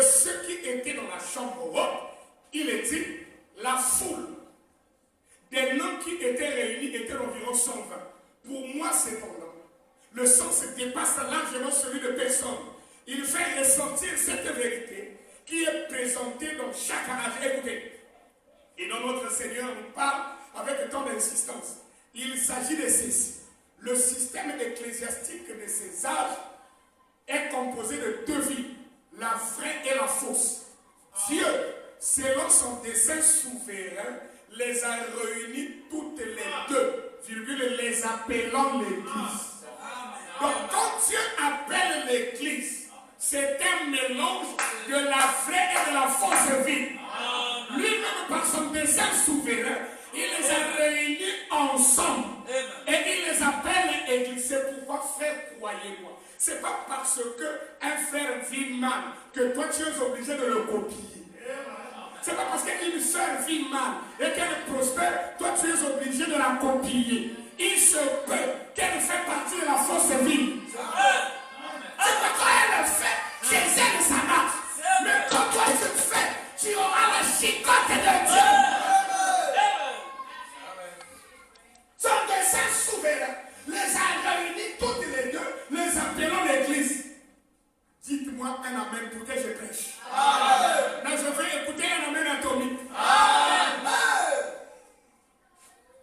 était dans la chambre haute, il était la foule. Des noms qui étaient réunis étaient environ 120. Pour moi, cependant, le sens dépasse largement celui de personne. Il fait ressentir cette vérité qui est présentée dans chaque âge. Écoutez, et dans notre Seigneur nous parle avec tant d'insistance. Il s'agit de ceci. Le système ecclésiastique de ces âges est composé de deux vies, la vraie et la fausse. Dieu, selon son dessein souverain, les a réunis toutes les deux, les appelant l'Église. Donc quand Dieu appelle l'Église, c'est un mélange de la vraie et de la fausse vie. Lui-même, par son dessein souverain, il les a réunis ensemble. Et il les appelle Église. C'est pourquoi, frère, croyez-moi. Ce n'est pas parce qu'un frère vit mal que toi tu es obligé de le copier. Ce n'est pas parce qu'une soeur vit mal et qu'elle prospère, toi tu es obligé de la copier. Il se peut qu'elle fait partie de la fausse vie. C'est pas quand elle le fait, chez elle ça marche. Mais quand toi tu le fais, tu auras la chicotte de Dieu. Son dessein souverain les a réunis toutes les deux, les appelant l'Église. Dites-moi un amen pour que je prêche. Amen. Là, je vais écouter un amen atomique. Amen.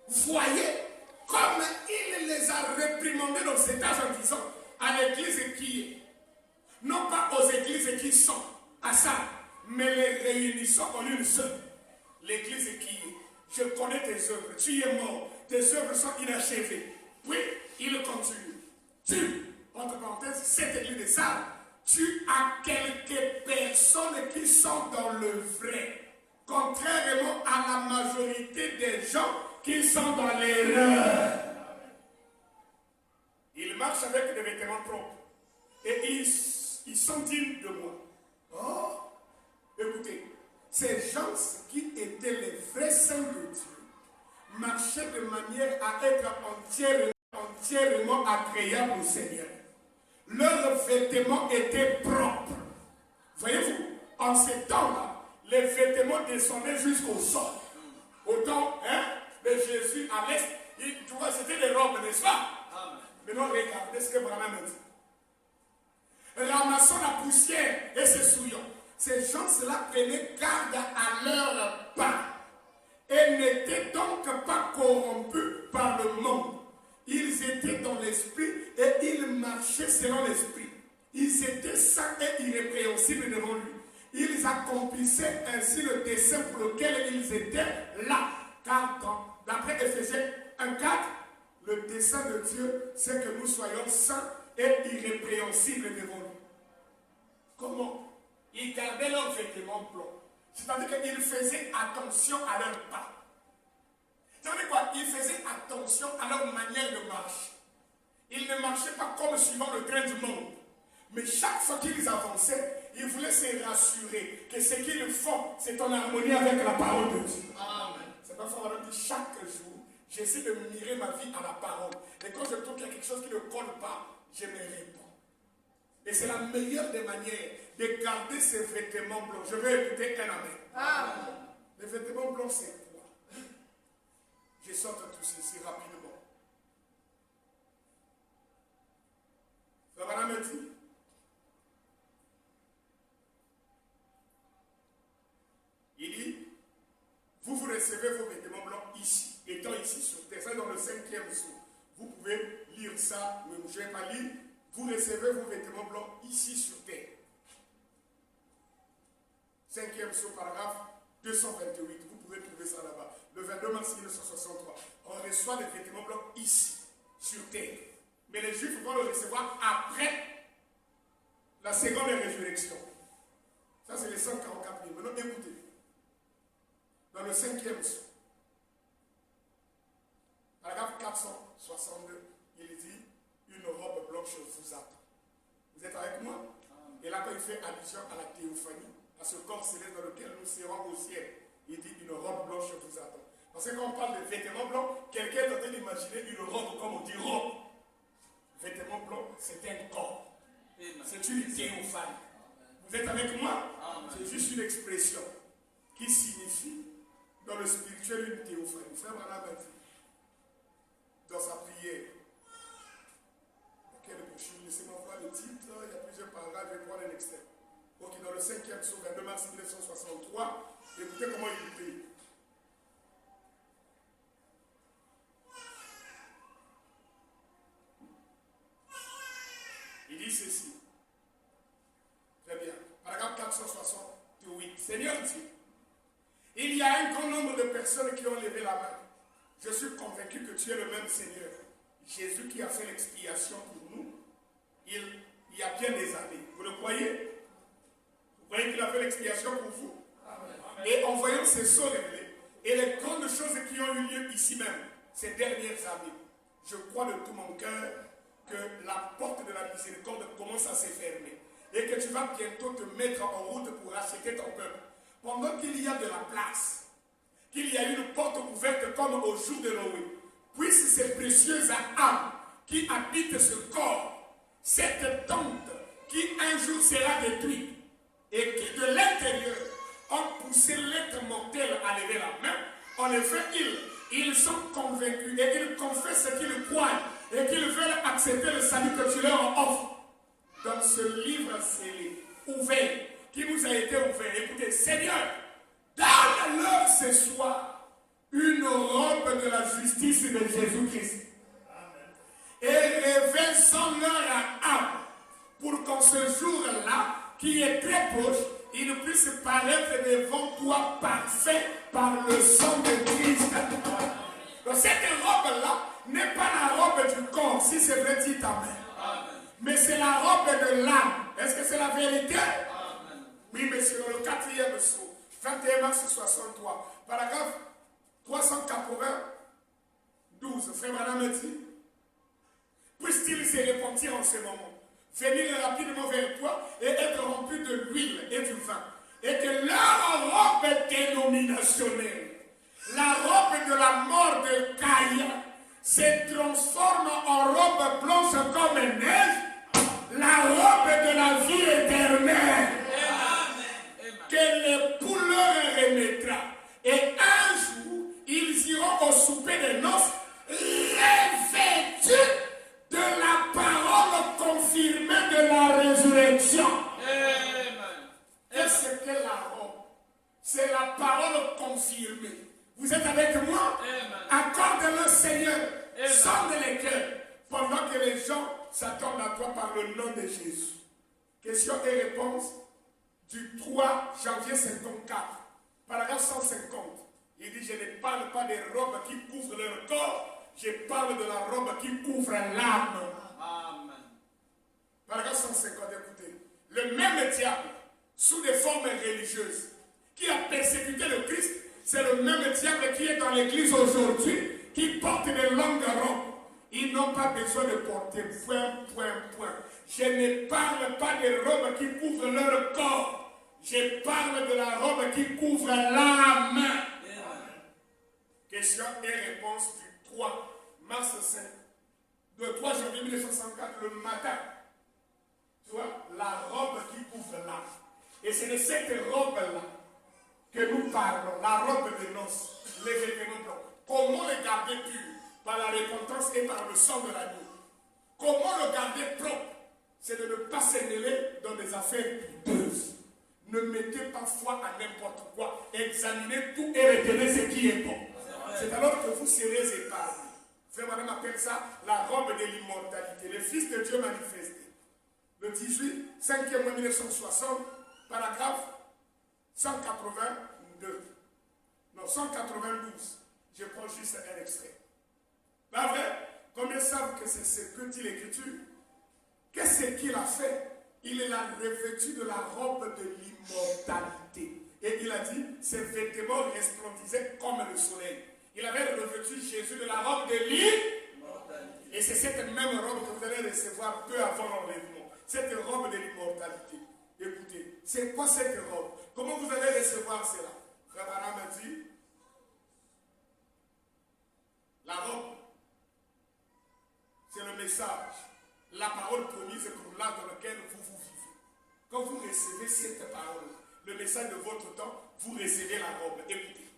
Voyez comme il les a réprimandés dans cet âge en disant à l'Église qui est, non pas aux églises qui sont à ça, mais les réunissons en une seule. L'Église qui est, je connais tes œuvres, tu es mort, tes œuvres sont inachevées. Oui, il continue. Tu, entre parenthèses, cette église de ça, tu as quelques personnes qui sont dans le vrai, contrairement à la majorité des gens qui sont dans l'erreur. Ils marchent avec des vêtements propres et ils sont dignes de moi. Oh, écoutez, ces gens qui étaient les vrais saints de Dieu marchaient de manière à être entièrement agréables au Seigneur. Leurs vêtements étaient propres. Voyez-vous, en ces temps-là, les vêtements descendaient jusqu'au sol. Autant, de Jésus à l'est, tu vois, c'était des robes, n'est-ce pas? Maintenant, regardez ce que Branham dit. Ramassons la poussière et se souillons. Ces gens-là prenaient garde à leur pas et n'étaient donc pas corrompus par le monde. Ils étaient dans l'esprit et ils marchaient selon l'esprit. Ils étaient saints et irrépréhensibles devant lui. Ils accomplissaient ainsi le dessein pour lequel ils étaient là. Car d'après Éphésiens 1,4, le dessein de Dieu, c'est que nous soyons saints et irrépréhensibles devant lui. Comment? Ils gardaient leurs vêtements blancs. C'est-à-dire qu'ils faisaient attention à leur pas. C'est-à-dire quoi? Ils faisaient attention à leur manière de marcher. Ils ne marchaient pas comme suivant le train du monde. Mais chaque fois qu'ils avançaient, ils voulaient se rassurer que ce qu'ils font, c'est en harmonie avec la parole de Dieu. Amen. C'est pas fort, on dit chaque jour, j'essaie de mirer ma vie à la parole. Et quand je trouve qu'il y a quelque chose qui ne colle pas, je me réponds. Et c'est la meilleure des manières de garder ces vêtements blancs. Je vais écouter un amen. Amen. Les vêtements blancs, c'est quoi? Je sorte tout ceci rapidement. Ça va la mettre? Il dit, vous recevez vos vêtements blancs ici, étant ici sur terre. Ça dans le 5e saut. Vous pouvez lire ça, mais je ne vais pas lire. Vous recevez vos vêtements blancs ici sur terre. 5e saut, paragraphe 228. Vous pouvez trouver ça là-bas. Le 22 mars 1963. On reçoit les vêtements blancs ici, sur terre. Mais les Juifs vont le recevoir après la seconde résurrection. Ça, c'est les 144 000. Maintenant, écoutez. Dans le 5e saut, paragraphe 462, il dit une robe blanche vous attend. Vous êtes avec moi? Et là, quand il fait allusion à la théophanie, à ce corps céleste dans lequel nous serons au ciel, il dit une robe blanche vous attend. Parce que quand on parle de vêtements blancs, quelqu'un est en train d'imaginer une robe, comme on dit robe. Vêtements blancs, c'est un corps. C'est une théophanie. Vous êtes avec moi? C'est juste une expression qui signifie dans le spirituel une théophanie. Frère Branham a dit dans sa prière, laissez-moi voir le titre, il y a plusieurs paragraphes, je vais prendre un extrait. Ok, dans le 5e psaume, 22 mars 1963, écoutez comment il prie. Il dit ceci. Très bien. Paragraphe 468. Seigneur Dieu, il y a un grand nombre de personnes qui ont levé la main. Je suis convaincu que tu es le même Seigneur. Jésus qui a fait l'expiation pour nous, il y a bien des années. Vous le croyez? Vous croyez qu'il a fait l'expiation pour vous? Amen. Et en voyant ces sceaux révélés, et les grandes choses qui ont eu lieu ici même, ces dernières années, je crois de tout mon cœur que la porte de la miséricorde commence à se fermer. Et que tu vas bientôt te mettre en route pour racheter ton peuple. Pendant qu'il y a de la place, qu'il y a une porte ouverte comme au jour de Noé, puisse ces précieuses âmes qui habitent ce corps, cette tente qui un jour sera détruite et qui de l'intérieur ont poussé l'être mortel à lever la main, en effet ils sont convaincus et ils confessent qu'ils croient et qu'ils veulent accepter le salut que tu leur offres. Dans ce livre scellé, ouvert, qui nous a été ouvert, écoutez, Seigneur, donne-leur ce soir une robe de la justice de Jésus-Christ. Et révèle son leur âme pour qu'en ce jour-là, qui est très proche, il puisse paraître devant toi parfait par le sang de Christ. Donc cette robe-là n'est pas la robe du corps, si c'est vrai, dit Amen. Mais c'est la robe de l'âme. Est-ce que c'est la vérité? Amen. Oui, monsieur, dans le 4e psaume, 21 mars 63, paragraphe 392, frère Madame dit, puisse-t-il se repentir en ce moment, venir rapidement vers toi et être rempli de l'huile et du vin, et que leur robe dénominationnelle, la robe de la mort de Caïn, se transforme en robe blanche comme neige, la robe de la vie éternelle. Amen. Que l'époux leur remettra. Et un jour, ils iront au souper de noces revêtus de la parole confirmée de la résurrection. Amen. Qu'est-ce que la robe? C'est la parole confirmée. Vous êtes avec moi? Accorde-le, Seigneur. Sonde les cœurs. Pendant que les gens s'attendent à toi par le nom de Jésus. Question et réponse du 3 janvier 54. Paragraphe 150. Il dit, je ne parle pas des robes qui couvrent leur corps. Je parle de la robe qui couvre l'âme. Amen. Paragraphe 150, écoutez. Le même diable, sous des formes religieuses, qui a persécuté le Christ, c'est le même diable qui est dans l'église aujourd'hui, qui porte des longues robes. Ils n'ont pas besoin de porter point. Je ne parle pas des robes qui couvrent leur corps. Je parle de la robe qui couvre l'âme. Question et réponse du 3 mars 5. Le 3 janvier 1964, le matin. Tu vois, la robe qui couvre l'âme. Et c'est de cette robe-là que nous parlons, la robe de noces, les vêtements blancs. Comment le garder pur? Par la repentance et par le sang de l'agneau. Comment le garder propre? C'est de ne pas se mêler dans des affaires douteuses. Ne mettez pas foi à n'importe quoi. Examinez tout et retenez ce qui est bon. C'est alors que vous serez épargnés. Frère Madame appelle ça la robe de l'immortalité. Le Fils de Dieu manifesté. Le 18, 5e mois 1960, paragraphe 182. Non, 192. Je prends juste un extrait. Pas vrai? Combien savent que c'est ce que dit l'Écriture? Qu'est-ce qu'il a fait? Il est revêtu de la robe de l'immortalité. Et il a dit, ses vêtements resplendissaient comme le soleil. Il avait revêtu Jésus de la robe de l'immortalité. Et c'est cette même robe que vous allez recevoir peu avant l'enlèvement. Cette robe de l'immortalité. Écoutez, c'est quoi cette robe? Comment vous allez recevoir cela? Frère Branham a dit, la robe, c'est le message, la parole promise pour l'âge dans lequel vous vivez. Quand vous recevez cette parole, le message de votre temps, vous recevez la robe. Écoutez,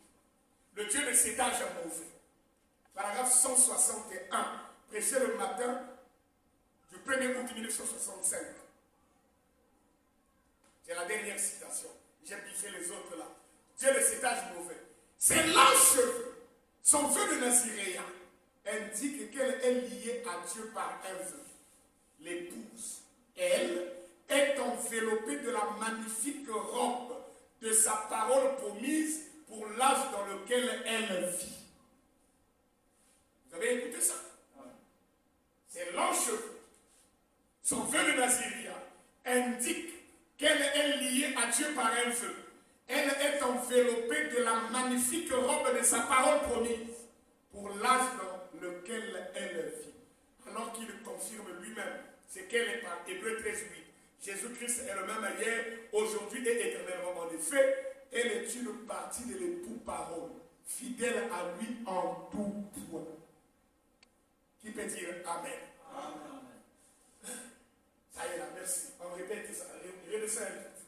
le Dieu de cet âge est mauvais. Paragraphe 161, prêché le matin du 1er août 1965. C'est la dernière citation. J'ai biffé les autres là. Dieu de cet âge mauvais. Ses longs cheveux, son vœu de Naziréa, indique qu'elle est liée à Dieu par un vœu. L'épouse, elle, est enveloppée de la magnifique robe de sa parole promise pour l'âge dans lequel elle vit. Vous avez écouté ça? Ses longs cheveux, son vœu de Naziréa, indique qu'elle est liée à Dieu par un vœu. Elle est enveloppée de la magnifique robe de sa parole promise pour l'âge dans lequel elle vit. Alors qu'il confirme lui-même ce qu'elle est par Hébreux 13, 8. Jésus-Christ est le même hier, aujourd'hui et éternellement. En effet, elle est une partie de l'époux parole, fidèle à lui en tout point. Qui peut dire Amen? Amen. Ça y est là, merci. On répète ça. Redescends un petit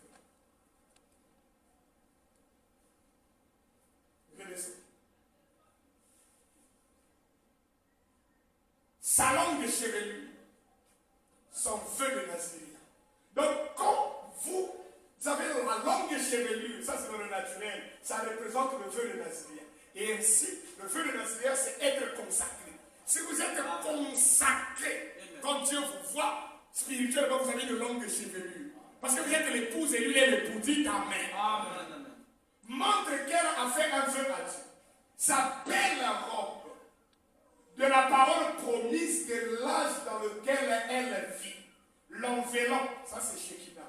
peu. Redescends. Sa longue chevelure, son vœu de Naziréa. Donc, quand vous avez la longue chevelure, ça c'est dans le naturel, ça représente le vœu de Naziréa. Et ainsi, le vœu de Naziréa, c'est être consacré. Si vous êtes consacré, quand Dieu vous voit, spirituellement, vous avez une longue chevelure. Parce que vous êtes l'épouse et lui est l'époux. Dites Amen. Amen. Montre qu'elle a fait un vœu à Dieu. Sa belle robe de la parole promise de l'âge dans lequel elle vit. L'enveloppe, ça c'est Shekinah,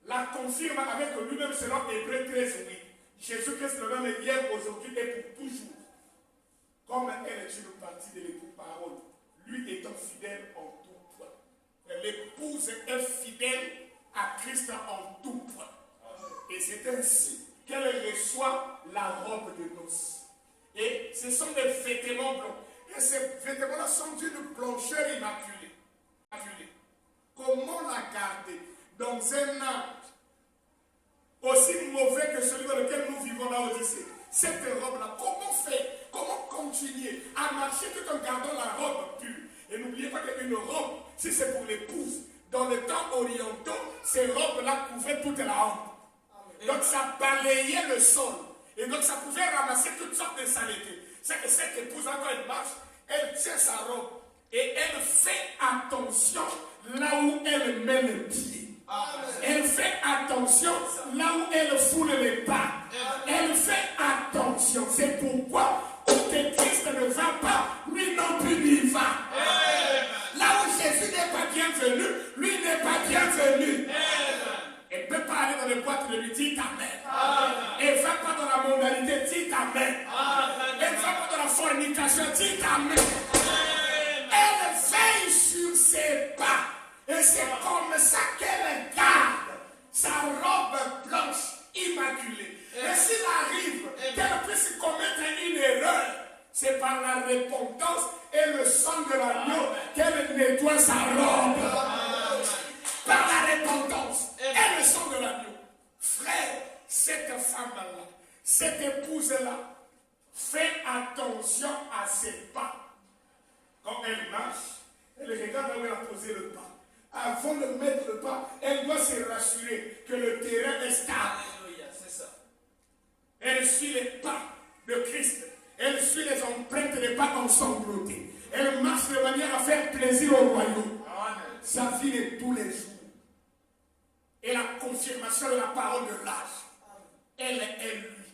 la confirme avec lui-même selon Hébreux 13, 8. Jésus-Christ le même hier, aujourd'hui et pour toujours. Comme elle est une partie de l'époux parole, lui étant fidèle en tout point. L'épouse est fidèle à Christ en tout point. Et c'est ainsi qu'elle reçoit la robe de noces. Et ce sont des vêtements blancs. Et ces vêtements-là sont d'une blancheur immaculée. Comment la garder dans un âge aussi mauvais que celui dans lequel nous vivons là au-dessus? Cette robe-là, comment faire? Comment continuer à marcher tout en gardant la robe pure? Et n'oubliez pas qu'une robe, si c'est pour l'épouse, dans les temps orientaux, ces robes-là couvraient toute la honte. Donc ça balayait le sol. Et donc ça pouvait ramasser toutes sortes de saletés. C'est que cette épouse, quand elle marche, elle tient sa robe. Et elle fait attention là où elle met le pied. Elle fait attention là où elle foule les pas. Elle fait attention. C'est pourquoi où que Christ ne va pas, lui non plus n'y va. Là où Jésus n'est pas bienvenu, lui n'est pas bienvenu. Elle ne peut pas aller dans les boîtes de lui, dites Amen. Elle ne va pas dans la mondialité, dites Amen. Elle ne va pas dans la fornication, dites Amen. Elle veille sur ses pas. Et c'est comme ça qu'elle garde sa robe blanche, immaculée. Et s'il arrive qu'elle puisse commettre une erreur, c'est par la repentance et le sang de l'agneau qu'elle nettoie sa robe. Par la repentance et le sang de l'agneau. Frère, cette femme-là, cette épouse-là, fait attention à ses pas. Quand elle marche, elle regarde là où elle a posé le pas. Avant de mettre le pas, elle doit se rassurer que le terrain est stable. Alléluia, c'est ça. Elle suit les pas de Christ. Elle suit les empreintes des pas ensanglantés. Elle marche de manière à faire plaisir au royaume. Sa vie de tous les jours. Et la confirmation de la parole de l'âge. Elle est lui.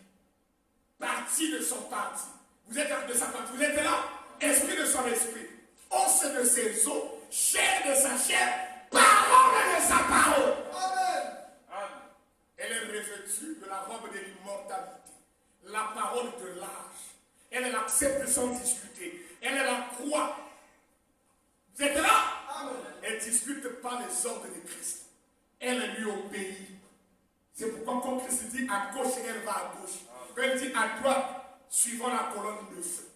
Partie de son parti. Vous êtes de sa partie. Vous êtes là. Esprit de son esprit. Os de ses os. Chair de sa chair. Parole de sa parole. Amen. Amen. Elle est revêtue de la robe de l'immortalité. La parole de l'âge. Elle l'accepte sans discuter. Elle la croit. Vous êtes là? Amen. Elle ne discute pas les ordres de Christ. Elle lui obéit. C'est pourquoi quand Christ dit à gauche, elle va à gauche. Quand elle dit à droite, suivant la colonne de feu.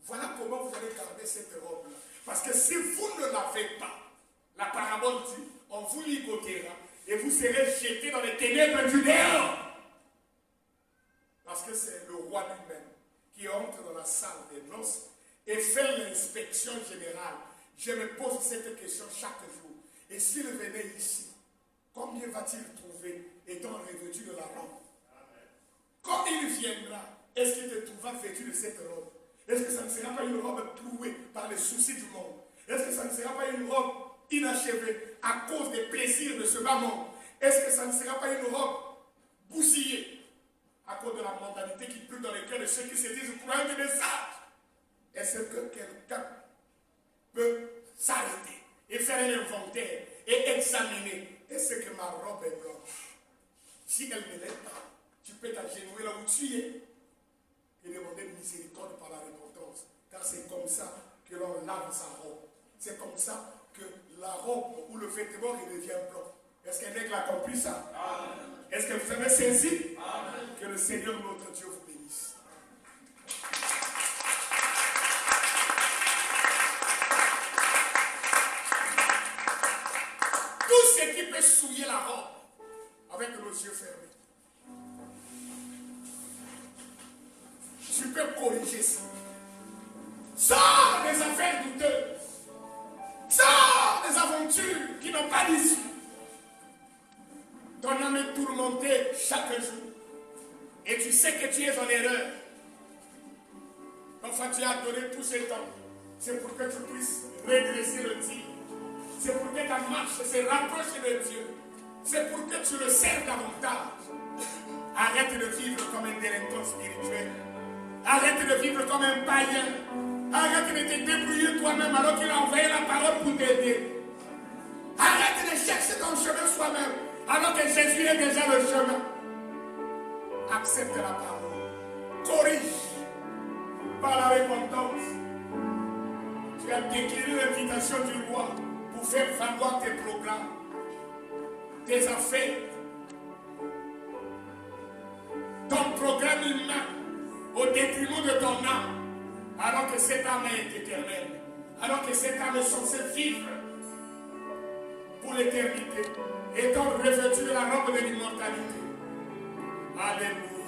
Voilà comment vous allez garder cette robe-là. Parce que si vous ne l'avez pas, la parabole dit, on vous ligotera et vous serez jetés dans les ténèbres du néant. Parce que c'est le roi lui-même qui entre dans la salle des noces et fait l'inspection générale. Je me pose cette question chaque jour. Et s'il venait ici, combien va-t-il trouver étant revêtu de la robe? Quand il viendra, est-ce qu'il te trouvera vêtu de cette robe? Est-ce que ça ne sera pas une robe clouée par les soucis du monde? Est-ce que ça ne sera pas une robe inachevée à cause des plaisirs de ce bas monde? Est-ce que ça ne sera pas une robe bousillée à cause de la mentalité qui pleut dans les cœurs de ceux qui se disent croyants des sages? Est-ce que quelqu'un peut s'arrêter et faire un inventaire et examiner? Est-ce que ma robe est blanche? Si elle ne l'est pas, tu peux t'agenouiller là où tu es et demander miséricorde par la repentance. Car c'est comme ça que l'on lave sa robe. C'est comme ça que la robe ou le vêtement redevient blanc. Est-ce qu'un aigle a compris ça? Amen. Est-ce que vous avez saisi? Amen. Que le Seigneur notre Dieu vous bénisse. Tout ce qui peut souiller la robe avec nos yeux fermés. Tu peux corriger ça. Sors des affaires douteuses. Sors des aventures qui n'ont pas d'issue. Ton âme est tourmentée chaque jour. Et tu sais que tu es en erreur. Enfin, tu as donné tout ce temps. C'est pour que tu puisses redresser le tir. C'est pour que ta marche se rapproche de Dieu. C'est pour que tu le serves davantage. Arrête de vivre comme un délinquant spirituel. Arrête de vivre comme un païen. Arrête de te débrouiller toi-même alors qu'il a envoyé la parole pour t'aider. Arrête de chercher ton chemin soi-même alors que Jésus est déjà le chemin. Accepte la parole. Corrige par la repentance. Tu as décliné l'invitation du roi pour faire valoir tes programmes, tes affaires, ton programme humain au détriment de ton âme, alors que cette âme est éternelle, alors que cette âme est censée vivre pour l'éternité, étant revêtue de la robe de l'immortalité. Alléluia.